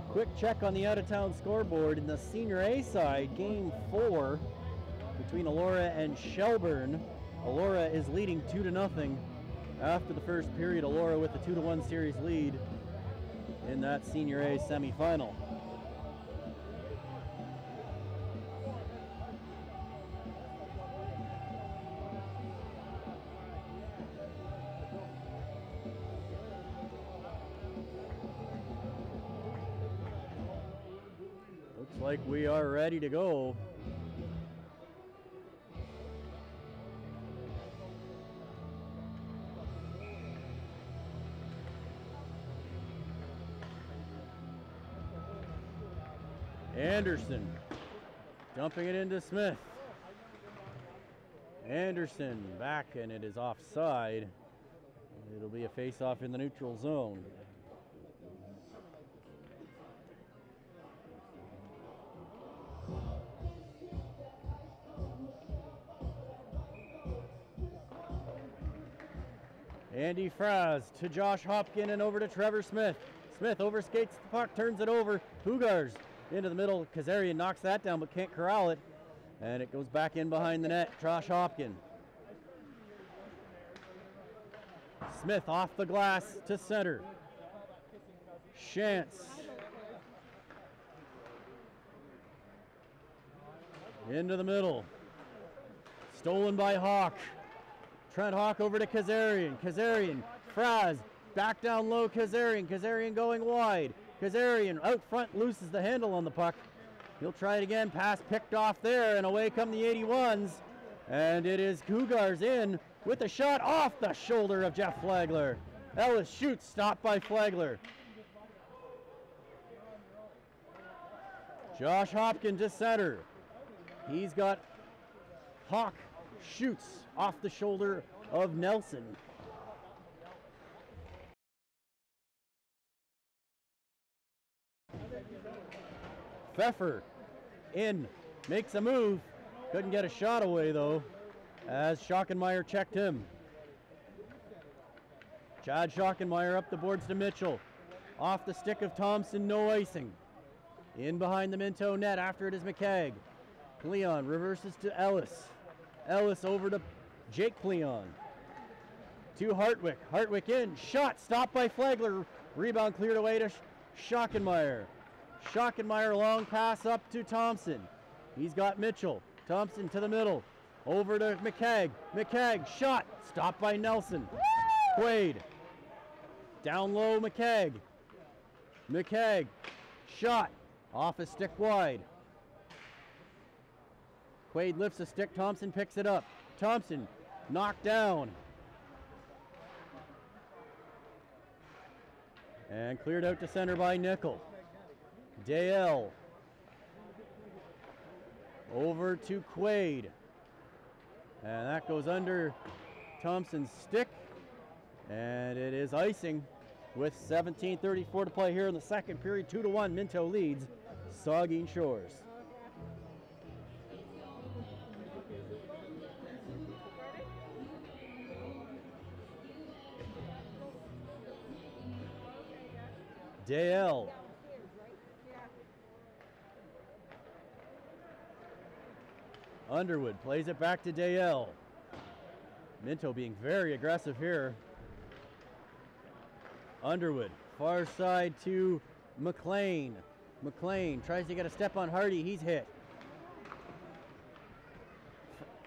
Quick check on the out-of-town scoreboard. In the Senior A side, Game 4 between Elora and Shelburne. Elora is leading 2-0 after the first period. Elora with a 2-1 series lead in that Senior A semifinal. Looks like we are ready to go. Anderson dumping it into Smith. Anderson back, and it is offside. It'll be a face-off in the neutral zone. Andy Fraz to Josh Hopkin and over to Trevor Smith. Smith overskates the puck, turns it over. Hugars into the middle. Kazarian knocks that down but can't corral it. And it goes back in behind the net. Josh Hopkin. Smith off the glass to center. Shantz. Into the middle. Stolen by Hawk. Trent Hawk over to Kazarian. Kazarian, Fraz, back down low, Kazarian. Kazarian going wide. Kazarian out front loses the handle on the puck. He'll try it again. Pass picked off there, and away come the 81s. And it is Cougars in with a shot off the shoulder of Jeff Flagler. Ellis shoots, stopped by Flagler. Josh Hopkins to center. He's got Hawk shoots off the shoulder of Nelson. Pfeffer in, makes a move, couldn't get a shot away though, as Schockenmeyer checked him. Chad Schockenmeyer up the boards to Mitchell. Off the stick of Thompson, no icing. In behind the Minto net, after it is McKegg. Cleon reverses to Ellis. Ellis over to Jake Cleon. To Hartwick. Hartwick in. Shot stopped by Flagler. Rebound cleared away to Schockenmeyer. Schockenmeyer long pass up to Thompson. He's got Mitchell. Thompson to the middle. Over to McKegg. McKegg shot. Stopped by Nelson. Quaid. Down low McKegg. McKegg shot. Off a stick wide. Quaid lifts a stick. Thompson picks it up. Thompson knocked down. And cleared out to center by Nickel. Dale. Over to Quaid. And that goes under Thompson's stick. And it is icing with 17:34 to play here in the second period. 2-1, Minto leads Saugeen Shores. Dale. Underwood plays it back to Dale. Minto being very aggressive here. Underwood, far side to McLean. McLean tries to get a step on Hardy. He's hit.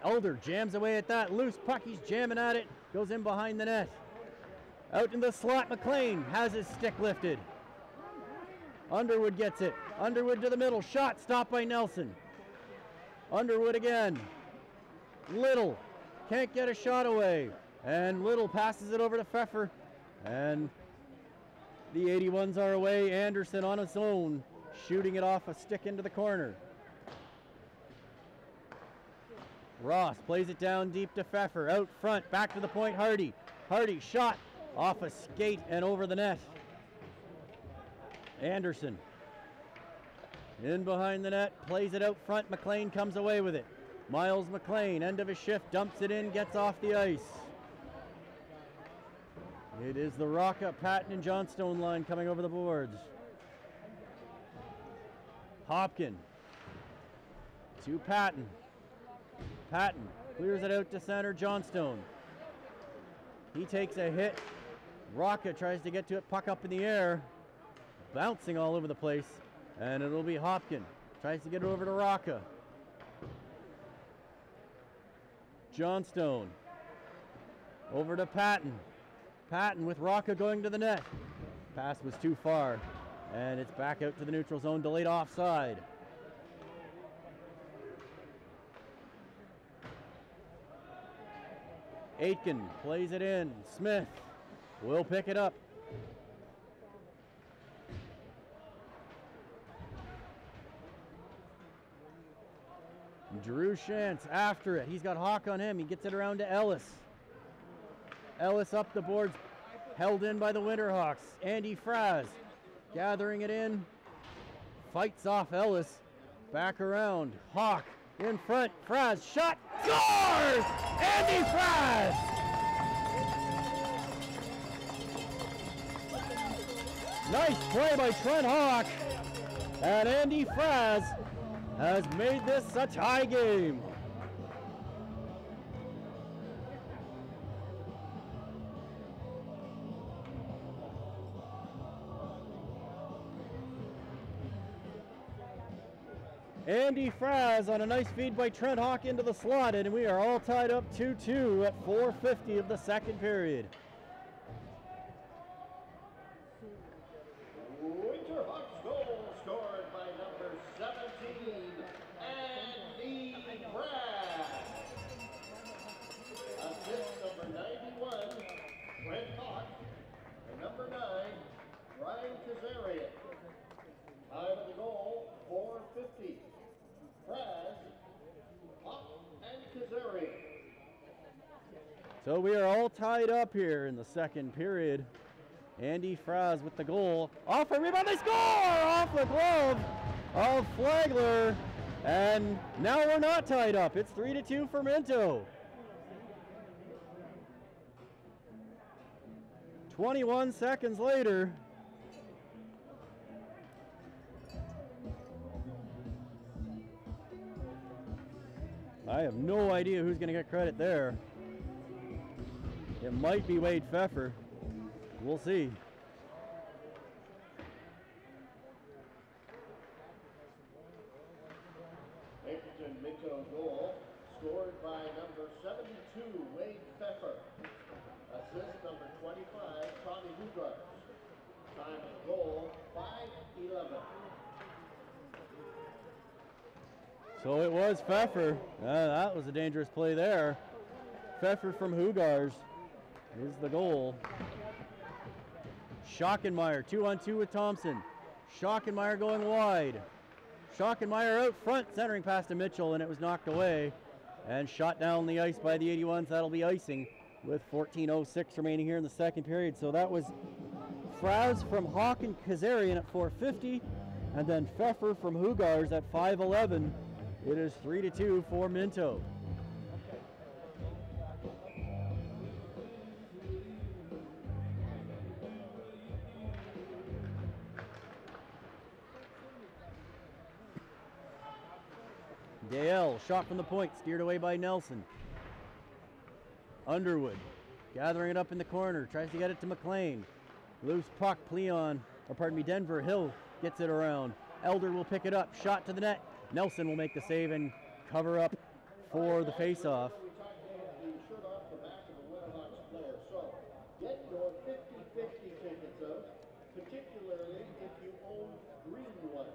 Elder jams away at that. Loose puck. He's jamming at it. Goes in behind the net. Out in the slot. McLean has his stick lifted. Underwood gets it. Underwood to the middle. Shot stopped by Nelson. Underwood again. Little can't get a shot away. And Little passes it over to Pfeffer. And the 81s are away. Anderson on his own, shooting it off a stick into the corner. Ross plays it down deep to Pfeffer. Out front, back to the point, Hardy. Hardy shot off a skate and over the net. Anderson in behind the net, plays it out front. McLean comes away with it. Miles McLean, end of his shift, dumps it in, gets off the ice. It is the Rocca, Patton, and Johnstone line coming over the boards. Hopkin to Patton. Patton clears it out to center, Johnstone. He takes a hit. Rocca tries to get to it, puck up in the air. Bouncing all over the place. And it'll be Hopkin. Tries to get it over to Rocca. Johnstone. Over to Patton. Patton with Rocca going to the net. Pass was too far. And it's back out to the neutral zone, delayed offside. Aitken plays it in. Smith will pick it up. Drew Shantz after it. He's got Hawk on him. He gets it around to Ellis. Ellis up the boards, held in by the Winterhawks. Andy Fraz gathering it in. Fights off Ellis. Back around. Hawk in front. Fraz shot. Scores! Andy Fraz! Nice play by Trent Hawk. And Andy Fraz has made this a tie game. Andy Fraz on a nice feed by Trent Hawk into the slot, and we are all tied up 2-2 at 4:50 of the second period. Winterhawks goal scored by number 17, Andy Fraz. Assist number 91, Trent Hawk. And number 9, Ryan Kazarian. Time of the goal, 4:50. Fraz, Hawk, and Kazarian. So we are all tied up here in the second period. Andy Fraz with the goal. Off a rebound, they score! Off the glove of Flagler. And now we're not tied up. It's 3-2 for Minto. 21 seconds later. I have no idea who's going to get credit there. It might be Wade Pfeffer. We'll see. Mapleton-Minto goal scored by number 72, Wade Pfeffer. Assist number 25, Tommy Hugars. Time of goal, 5:11. So it was Pfeffer. That was a dangerous play there. Pfeffer from Hugars is the goal. Schockenmeyer 2-on-2 with Thompson. Schockenmeyer going wide. Schockenmeyer out front, centering past to Mitchell, and it was knocked away and shot down the ice by the 81s. That'll be icing with 14:06 remaining here in the second period. So that was Fraz from Hawk and Kazarian at 4:50, and then Pfeffer from Hugars at 5:11. It is 3-2 for Minto. Dale, shot from the point, steered away by Nelson. Underwood, gathering it up in the corner, tries to get it to McLean. Loose puck, Denver Hill gets it around. Elder will pick it up, shot to the net. Nelson will make the save and cover up for the face-off. Get your 50-50 tickets out, particularly if you own green ones.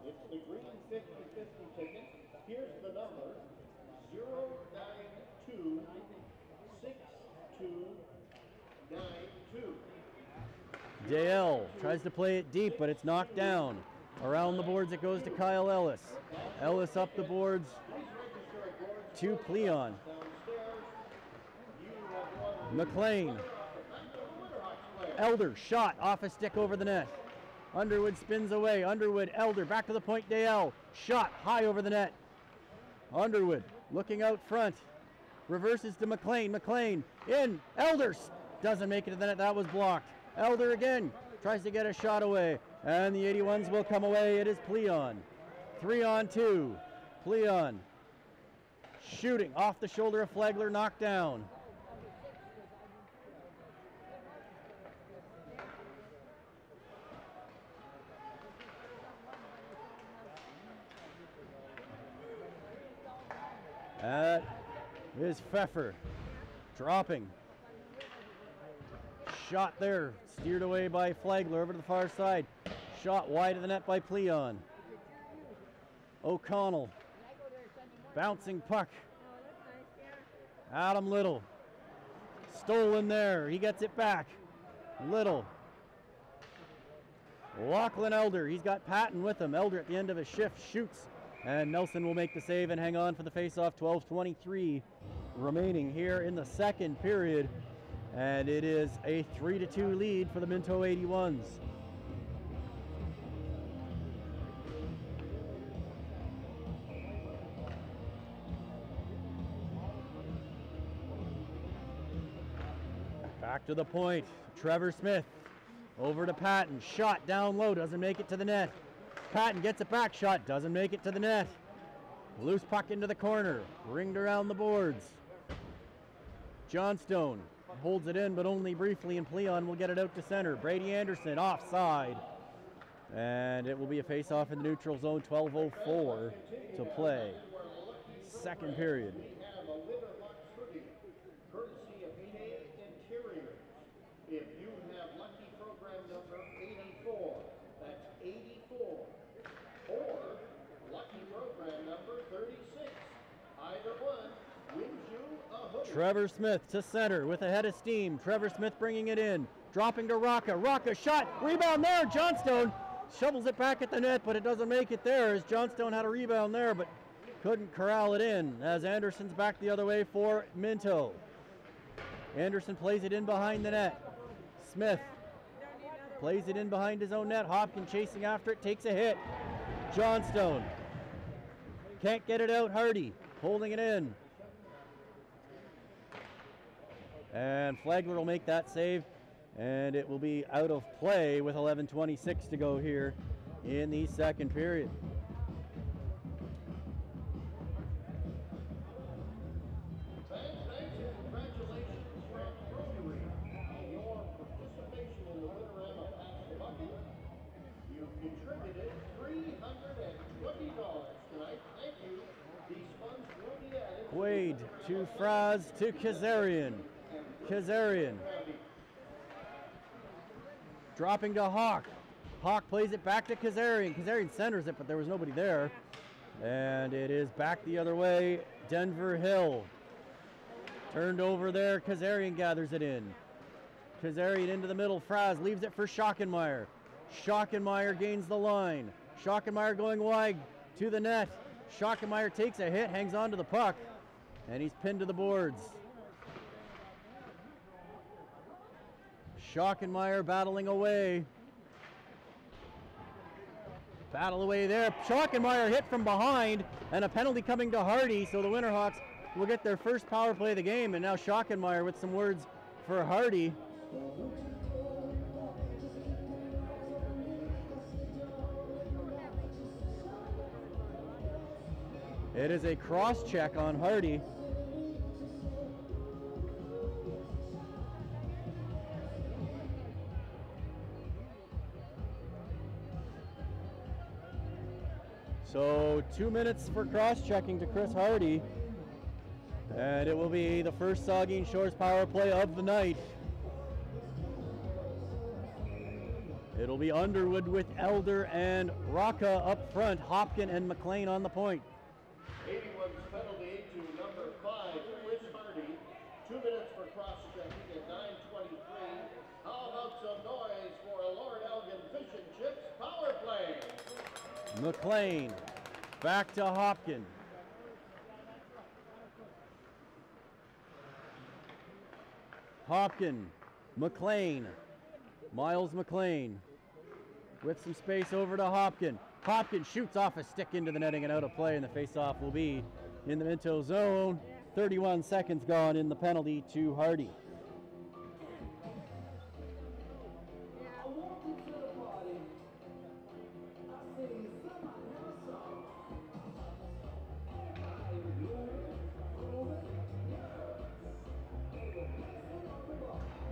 It's the green 50-50 ticket. Here's the number, 0926292. Dale tries to play it deep, but it's knocked down. Around the boards it goes to Kyle Ellis. Ellis up the boards to Pleon. McLean. Elder, shot off a stick over the net. Underwood spins away. Underwood, Elder, back to the point. Dale, shot high over the net. Underwood looking out front. Reverses to McLean. McLean in. Elder doesn't make it to the net. That was blocked. Elder again tries to get a shot away. And the 81s will come away. It is Pleon. 3-on-2. Pleon shooting off the shoulder of Flagler, knocked down. That is Pfeffer dropping. Shot there, steered away by Flagler over to the far side. Shot wide of the net by Pleon. O'Connell, bouncing puck. Adam Little, stolen there, he gets it back. Little. Lachlan Elder, he's got Patton with him. Elder at the end of his shift shoots. And Nelson will make the save and hang on for the face-off. 12:23 remaining here in the second period. And it is a 3-2 lead for the Minto 81s. Back to the point. Trevor Smith over to Patton. Shot down low, doesn't make it to the net. Patton gets a back shot, doesn't make it to the net. Loose puck into the corner, ringed around the boards. Johnstone holds it in, but only briefly, and Pleon will get it out to center. Brady Anderson offside. And it will be a face-off in the neutral zone, 12:04 to play. Second period. If you have lucky program number 84, that's 84, or lucky program number 36, either one wins you a hoodie. Trevor Smith to center with a head of steam. Trevor Smith bringing it in, dropping to Rocca. Rocca shot, rebound there. Johnstone shovels it back at the net, but it doesn't make it there, as Johnstone had a rebound there, but couldn't corral it in, as Anderson's back the other way for Minto. Anderson plays it in behind the net. Smith plays it in behind his own net. Hopkins chasing after it, takes a hit. Johnstone can't get it out. Hardy holding it in. And Flagler will make that save, and it will be out of play with 11:26 to go here in the second period. Quaid to Fraz to Kazarian. Kazarian dropping to Hawk. Hawk plays it back to Kazarian. Kazarian centers it, but there was nobody there. And it is back the other way. Denver Hill turned over there. Kazarian gathers it in. Kazarian into the middle. Fraz leaves it for Schockenmeyer. Schockenmeyer gains the line. Schockenmeyer going wide to the net. Schockenmeyer takes a hit, hangs on to the puck, and he's pinned to the boards. Schockenmeyer battling away. Battle away there. Schockenmeyer hit from behind, and a penalty coming to Hardy, so the Winterhawks will get their first power play of the game, and now Schockenmeyer with some words for Hardy. It is a cross check on Hardy. So 2 minutes for cross-checking to Chris Hardy. And it will be the first Saugeen Shores power play of the night. It'll be Underwood with Elder and Rocca up front, Hopkin and McLean on the point. 81's penalty to number 5, Chris Hardy. 2 minutes for cross-checking at 9:23. How about some noise for a Lord Elgin Fish and Chips power play? McLean back to Hopkin. Hopkin, McLean, Miles McLean with some space over to Hopkin. Hopkin shoots off a stick into the netting and out of play, and the face-off will be in the Minto zone. 31 seconds gone in the penalty to Hardy.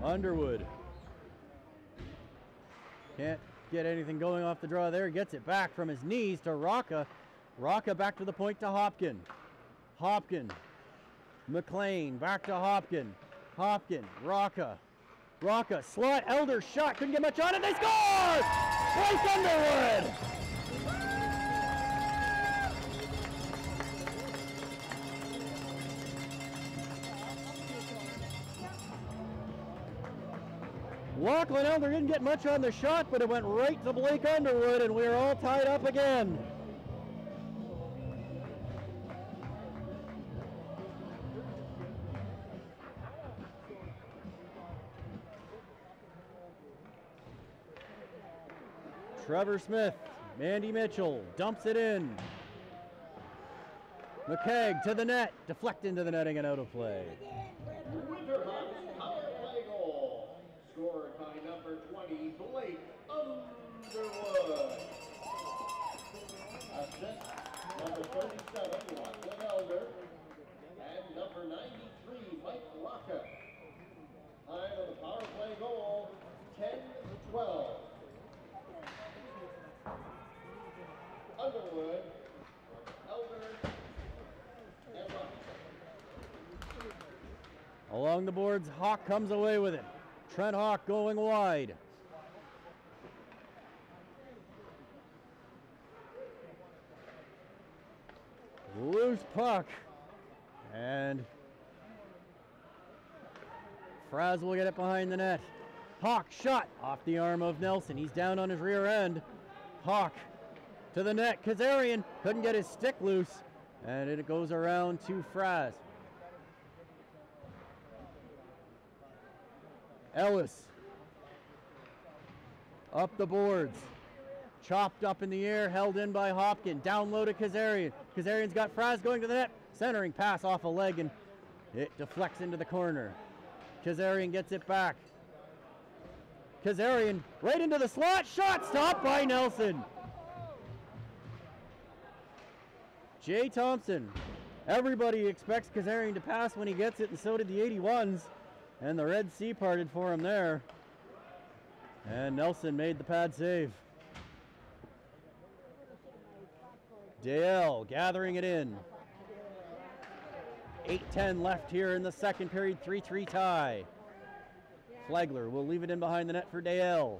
Underwood can't get anything going off the draw there. Gets it back from his knees to Rocca. Rocca back to the point to Hopkin. Hopkin. McLean back to Hopkin. Hopkin. Rocca. Rocca. Slot. Elder shot. Couldn't get much on it. They score! Bryce Underwood! Lachlan Elder didn't get much on the shot, but it went right to Blake Underwood, and we're all tied up again. Trevor Smith, Mandy Mitchell dumps it in. McKegg to the net, deflect into the netting and out of play. Winterhawks power play goal. Scored by number 20, Blake Underwood. Assist, number 37, Lachlan Elder. And number 93, Mike Rocca. Time of the power play goal, 10-12. Underwood, Elder, and Rocca. Along the boards, Hawk comes away with it. Trent Hawk going wide. Loose puck. And Fraz will get it behind the net. Hawk shot off the arm of Nelson. He's down on his rear end. Hawk to the net. Kazarian couldn't get his stick loose. And it goes around to Fraz. Ellis up the boards, chopped up in the air, held in by Hopkin, down low to Kazarian. Kazarian's got Fraz going to the net, centering pass off a leg, and it deflects into the corner. Kazarian gets it back. Kazarian right into the slot, shot stopped by Nelson. Jay Thompson, everybody expects Kazarian to pass when he gets it, and so did the 81s. And the Red Sea parted for him there. And Nelson made the pad save. Dale gathering it in. 8:10 left here in the second period, 3-3 tie. Flagler will leave it in behind the net for Dale.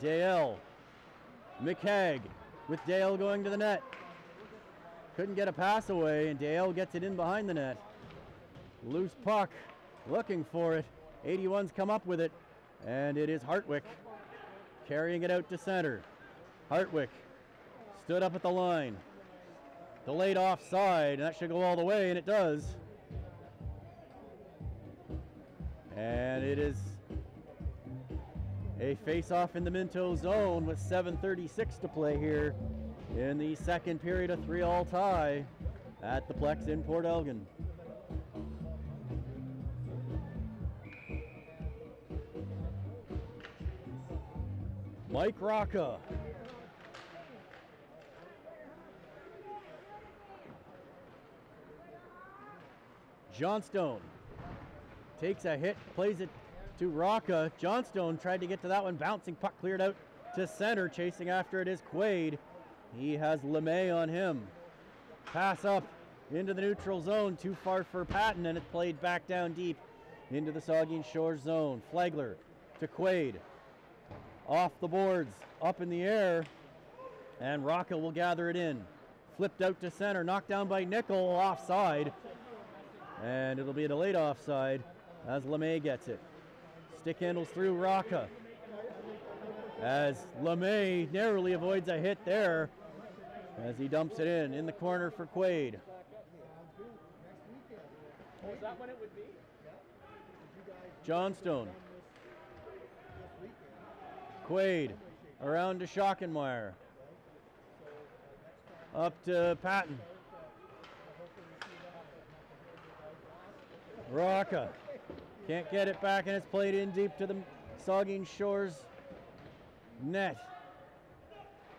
Dale. McKegg with Dale going to the net. couldn't get a pass away, and Dale gets it in behind the net. Loose puck, looking for it. 81s come up with it, and it is Hartwick carrying it out to center. Hartwick stood up at the line. Delayed offside, and that should go all the way, and it does. And it is a face-off in the Minto zone with 7:36 to play here in the second period, a 3-all tie at the Plex in Port Elgin. Mike Rocca. Johnstone takes a hit, plays it to Rocca. Johnstone tried to get to that one, bouncing puck cleared out to center. Chasing after it is Quaid. He has LeMay on him. Pass up into the neutral zone, too far for Patton, and it's played back down deep into the Saugeen Shores zone. Flagler to Quaid. Off the boards, up in the air, and Rocca will gather it in. Flipped out to center, knocked down by Nickel, offside. And it'll be a delayed offside as LeMay gets it. Stick handles through Rocca as LeMay narrowly avoids a hit there as he dumps it in the corner for Quaid. Was that when it would be? Johnstone. Quaid around to Schockenmeyer. Up to Patton. Rocca can't get it back, and it's played in deep to the Saugeen Shores net.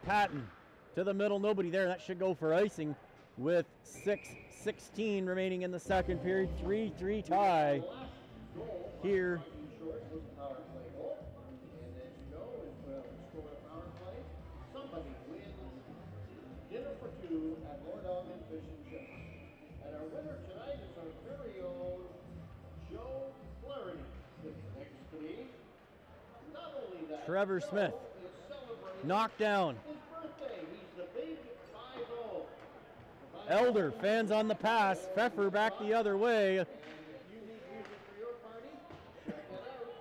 Patton to the middle, nobody there. That should go for icing with 6:16 remaining in the second period. 3-3 tie here. Dinner for two at Lord Elgin Fish and Chips. And our winner tonight is our very own Joe Flaherty. Sits next to me. Not only that, Trevor Joe Smith is celebrating knocked down. his birthday. He's the big 5-0. Elder fans on the pass. Pfeffer back the other way. And if you need music for your party, check it out.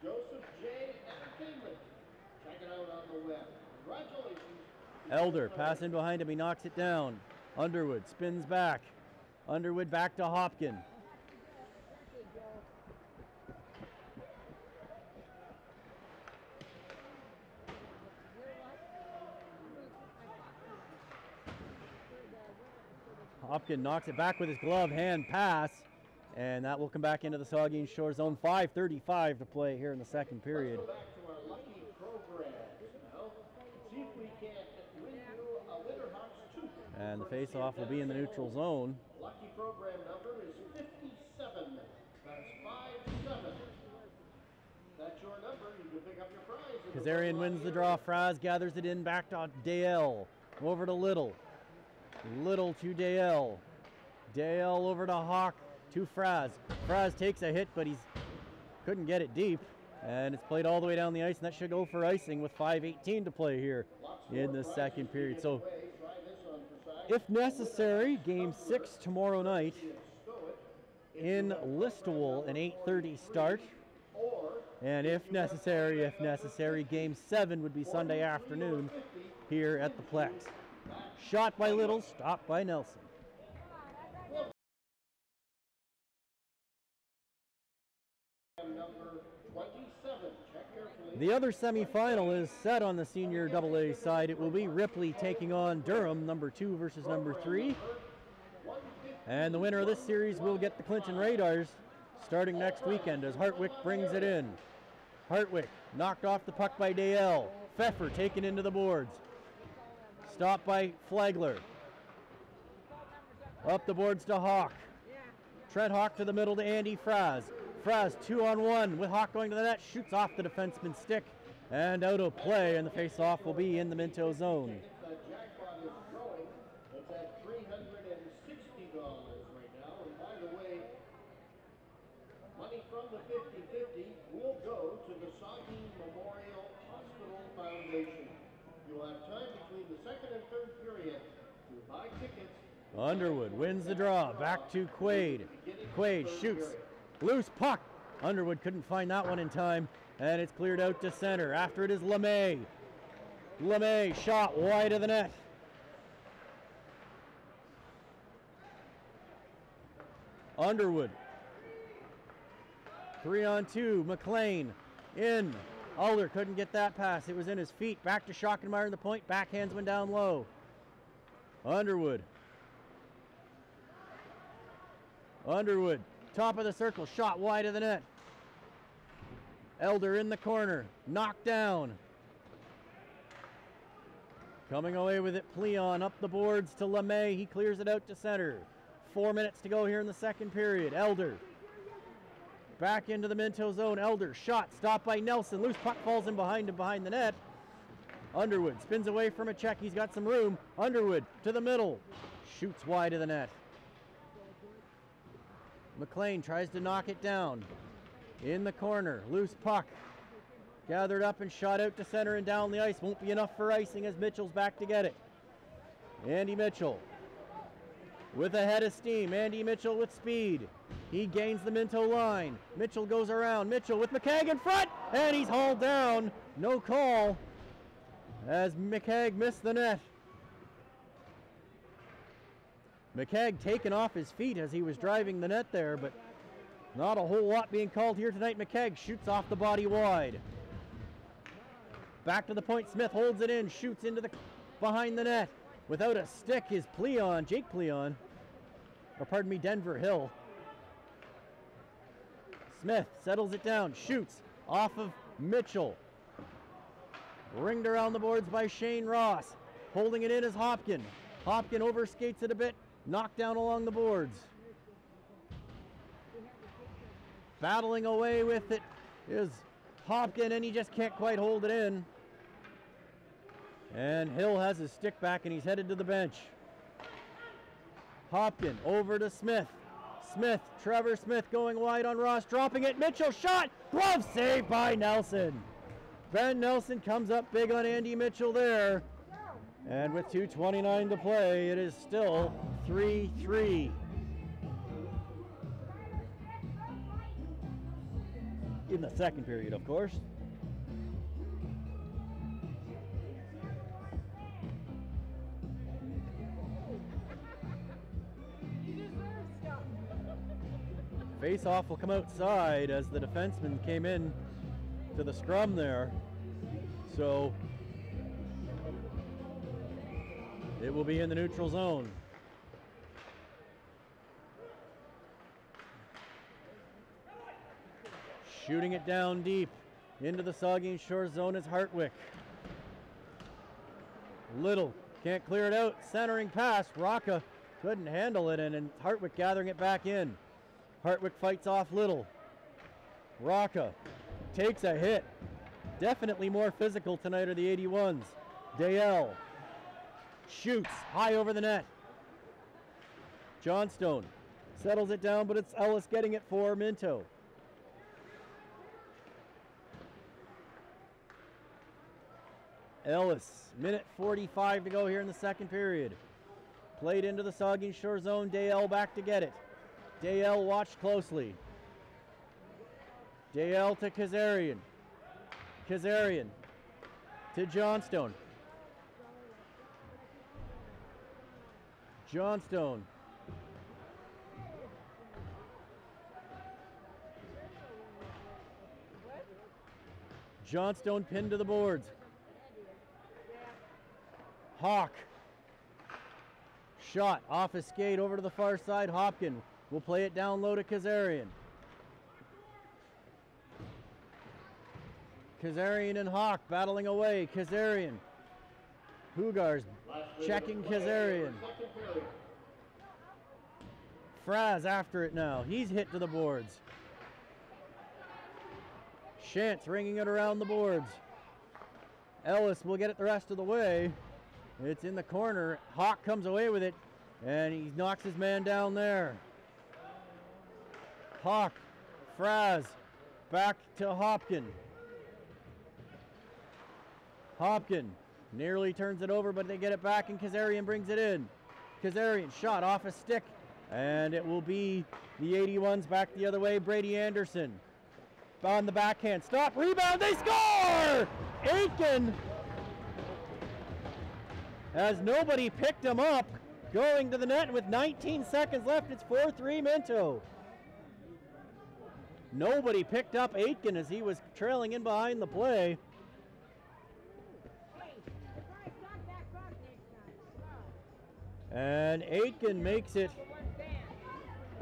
Joseph J. Entertainment. Check it out on the web. Congratulations. Elder pass in behind him. He knocks it down. Underwood spins back. Underwood back to Hopkin. Hopkin knocks it back with his glove hand pass, and that will come back into the Saugeen Shores zone. 5:35 to play here in the second period. Let's go back to our lucky programs now. See if we can't win you a Winterhawks 2. And the face-off will be in the neutral zone. Lucky program number is 57. That's 57. That's your number. You can pick up your prize. Kazarian wins the draw. Fraz gathers it in back to Dale. Over to Little. Little to Dale. Dale over to Hawk to Fraz. Fraz takes a hit, but he couldn't get it deep. And it's played all the way down the ice, and that should go for icing with 5:18 to play here in the second period. So, if necessary, game 6 tomorrow night in Listowel, an 8:30 start. And if necessary, game 7 would be Sunday afternoon here at the Plex. Shot by Little, stopped by Nelson. The other semifinal is set on the senior AA side. It will be Ripley taking on Durham, number 2 versus number 3. And the winner of this series will get the Clinton Radars starting next weekend as Hartwick brings it in. Hartwick knocked off the puck by Dale. Pfeffer taken into the boards. Stopped by Flagler. Up the boards to Hawk. Trent Hawk to the middle to Andy Fraz. Fraz 2-on-1 with Hawk going to the net. Shoots off the defenseman's stick and out of play, and the face-off will be in the Minto zone. The jackpot is growing. It's at $360 right now. And by the way, money from the 50-50 will go to the Saugeen Memorial Hospital Foundation. You'll have time between the second and third period To buy tickets, Underwood wins the draw. Back to Quaid. Quaid shoots. Loose puck. Underwood couldn't find that one in time, and it's cleared out to center. After it is LeMay. LeMay shot wide of the net. Underwood. 3-on-2. McLean in. Alder couldn't get that pass. It was in his feet. Back to Schockenmeyer in the point. Backhands went down low. Underwood. Underwood. Top of the circle. Shot wide of the net. Elder in the corner. Knocked down. Coming away with it. Pleon up the boards to LeMay. He clears it out to center. 4 minutes to go here in the second period. Elder. Back into the Minto zone. Elder. Shot. Stopped by Nelson. Loose puck falls in behind him behind the net. Underwood spins away from a check. He's got some room. Underwood to the middle. Shoots wide of the net. McLean tries to knock it down. In the corner. Loose puck. Gathered up and shot out to center and down the ice. Won't be enough for icing as Mitchell's back to get it. Andy Mitchell with a head of steam. Andy Mitchell with speed. He gains the Minto line. Mitchell goes around. Mitchell with McKegg in front. And he's hauled down. No call as McKegg missed the net. McKegg taken off his feet as he was driving the net there, but not a whole lot being called here tonight. McKegg shoots off the body wide. Back to the point. Smith holds it in, shoots into the behind the net. Without a stick is Pleon, Jake Pleon, or pardon me, Denver Hill. Smith settles it down, shoots off of Mitchell. Ringed around the boards by Shane Ross. Holding it in is Hopkin. Hopkin overskates it a bit, knocked down along the boards. Battling away with it is Hopkin, and he just can't quite hold it in. And Hill has his stick back, and he's headed to the bench. Hopkin over to Smith. Smith, Trevor Smith going wide on Ross, dropping it. Mitchell shot, glove save by Nelson. Ben Nelson comes up big on Andy Mitchell there. And with 2:29 to play, it is still 3-3. In the second period, of course. Face-off will come outside as the defenseman came in to the scrum there. So it will be in the neutral zone. Shooting it down deep into the Saugeen Shores zone is Hartwick. Little can't clear it out. Centering pass. Rocca couldn't handle it, and Hartwick gathering it back in. Hartwick fights off Little. Rocca takes a hit. Definitely more physical tonight are the 81s. Dale shoots high over the net. Johnstone settles it down, but it's Ellis getting it for Minto. Ellis, minute 45 to go here in the second period. Played into the Saugeen Shore zone. Dale back to get it. Dale watched closely. Dale to Kazarian. Kazarian to Johnstone. Johnstone. Johnstone pinned to the boards. Hawk. Shot off his skate over to the far side. Hopkin will play it down low to Kazarian. Kazarian and Hawk battling away. Kazarian. Hugars checking Kazarian. Fraz after it now. He's hit to the boards. Shantz ringing it around the boards. Ellis will get it the rest of the way. It's in the corner. Hawk comes away with it, and he knocks his man down there. Hawk, Fraz, back to Hopkin. Hopkin nearly turns it over, but they get it back, and Kazarian brings it in. Kazarian shot off a stick, and it will be the 81s back the other way. Brady Anderson on the backhand. Stop, rebound, they score! Aitken, as nobody picked him up, going to the net with 19 seconds left. It's 4-3 Minto. Nobody picked up Aitken as he was trailing in behind the play. And Aitken makes it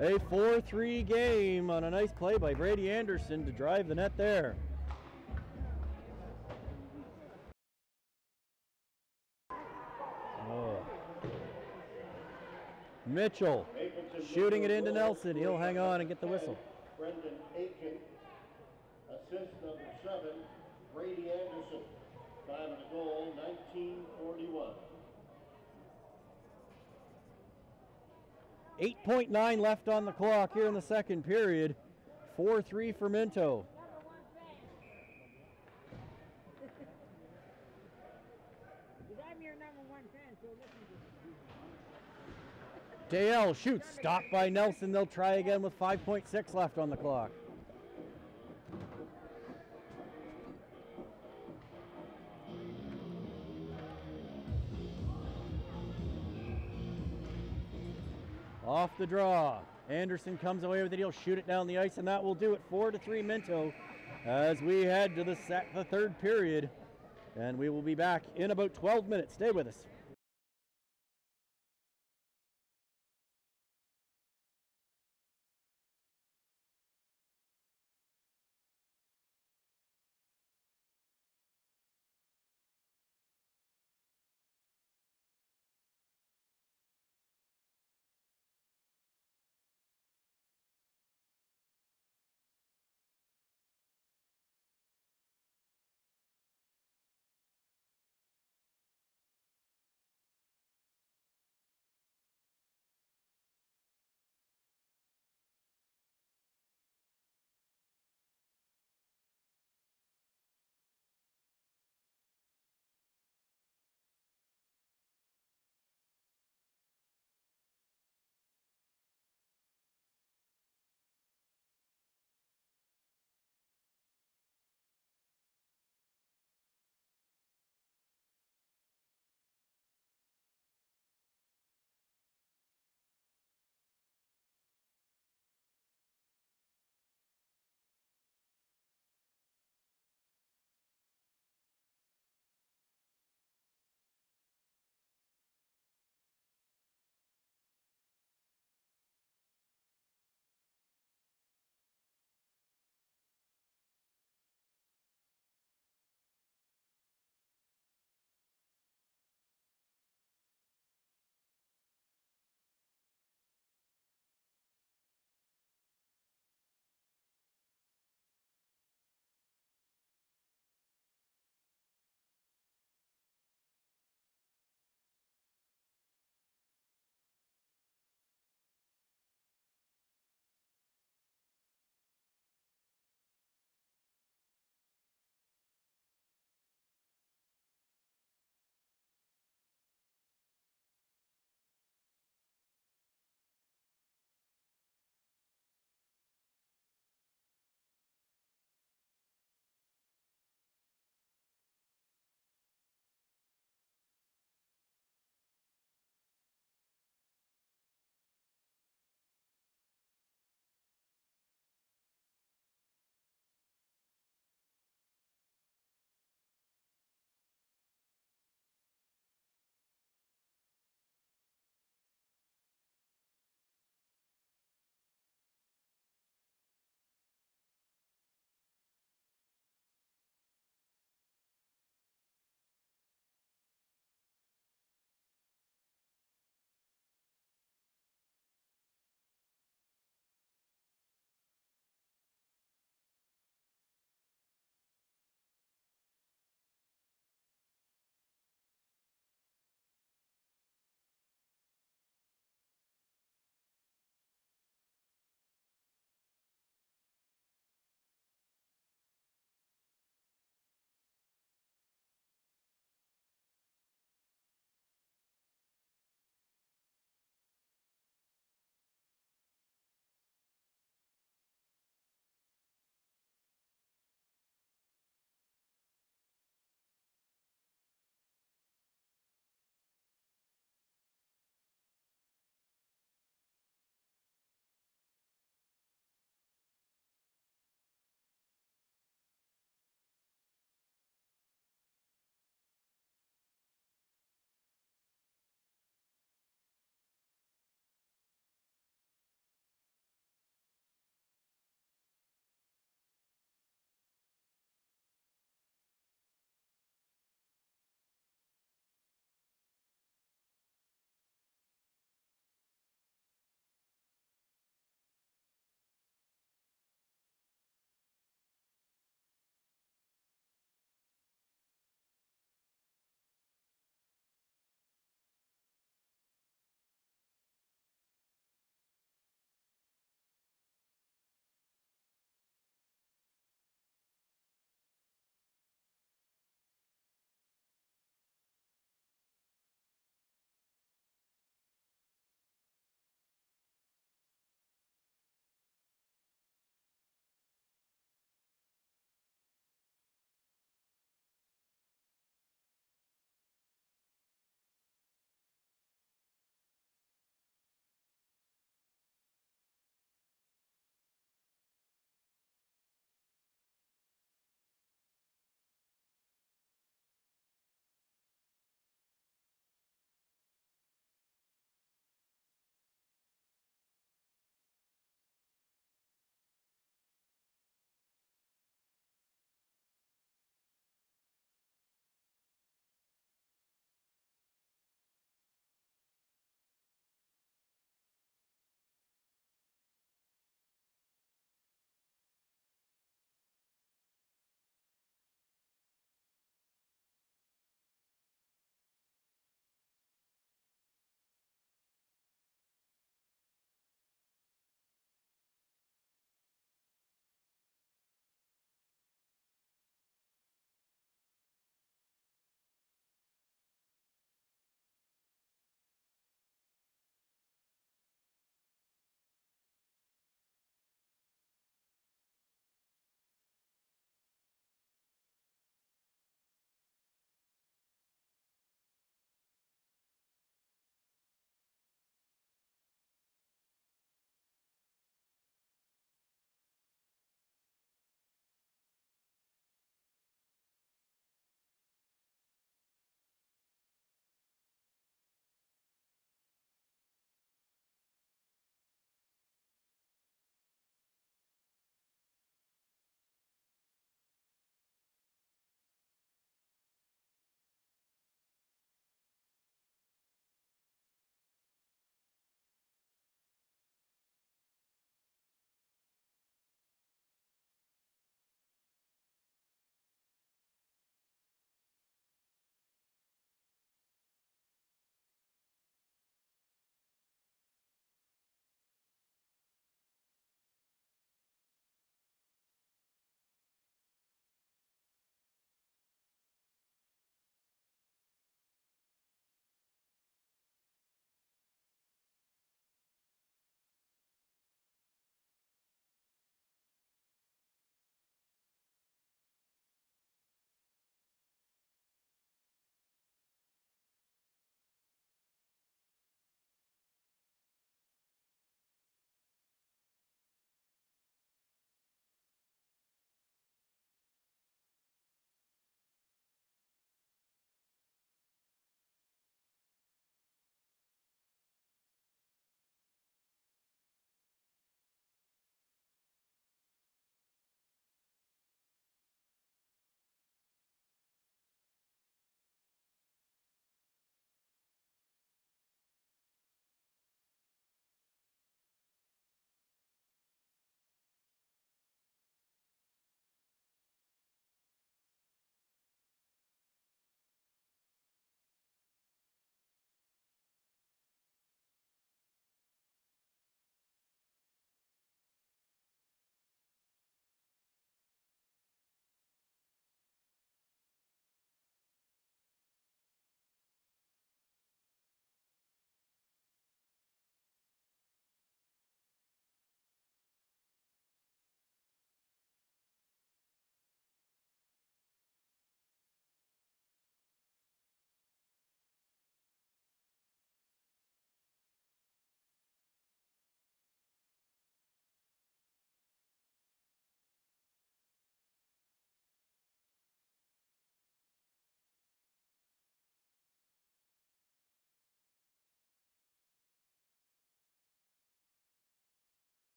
a 4-3 game on a nice play by Brady Anderson to drive the net there. Oh. Mitchell shooting it into Nelson. He'll hang on and get the whistle. Brendan Aitken, assist number 7, Brady Anderson. Time of the goal, 19:41. 8.9 left on the clock here in the second period. 4-3 for Minto. I'm your number 1 fan, so listen to me. Dale shoots, stopped by Nelson. They'll try again with 5.6 left on the clock. Off the draw. Anderson comes away with it. He'll shoot it down the ice, and that will do it. 4-3 Minto as we head to the third period. And we will be back in about 12 minutes. Stay with us.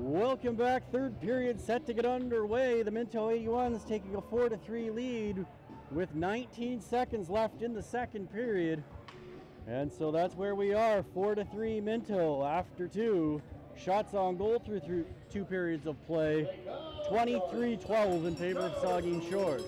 Welcome back. Third period set to get underway. The Minto 81s taking a 4-3 lead with 19 seconds left in the second period. And so that's where we are, 4-3 Minto after two. Shots on goal through 2 periods of play. 23-12 in favor of Saugeen Shores.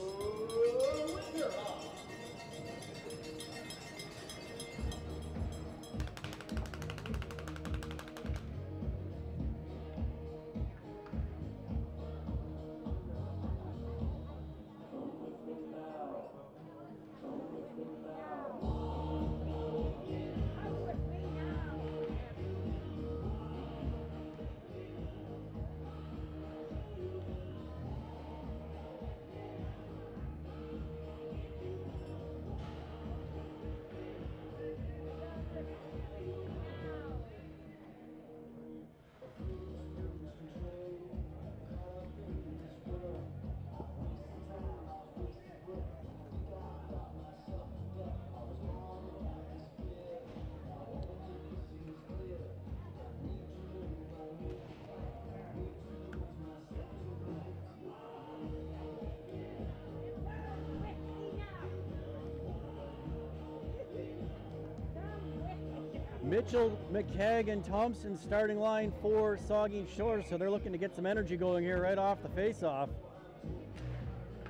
Mitchell, McKegg, and Thompson starting line for Saugeen Shores, so they're looking to get some energy going here right off the face-off.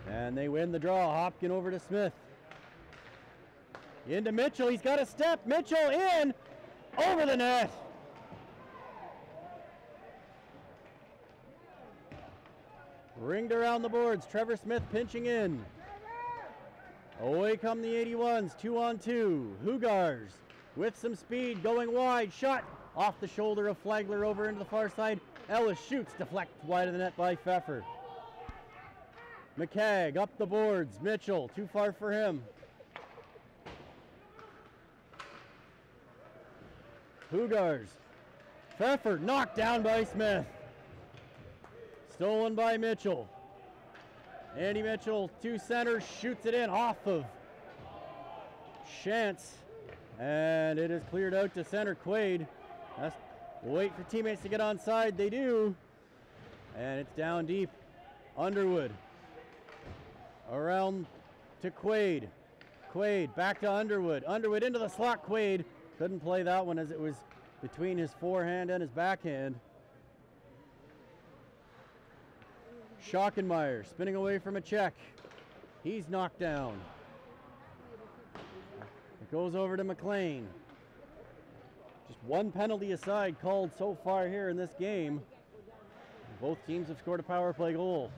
And they win the draw. Hopkin over to Smith. Into Mitchell, he's got a step. Mitchell in, over the net. Ringed around the boards. Trevor Smith pinching in. Away come the 81s, 2-on-2. Hugars with some speed, going wide, shot off the shoulder of Flagler over into the far side. Ellis shoots, deflected wide of the net by Pfeffer. McKegg up the boards, Mitchell, too far for him. Hugars, Pfeffer knocked down by Smith. Stolen by Mitchell. Andy Mitchell to center, shoots it in off of Shantz. And it is cleared out to center. Quaid. Wait for teammates to get onside. They do. And it's down deep. Underwood. Around to Quaid. Quaid back to Underwood. Underwood into the slot. Quaid couldn't play that one as it was between his forehand and his backhand. Schockenmeyer spinning away from a check. He's knocked down. It goes over to McLean. Just one penalty aside called so far here in this game. Both teams have scored a power play goal.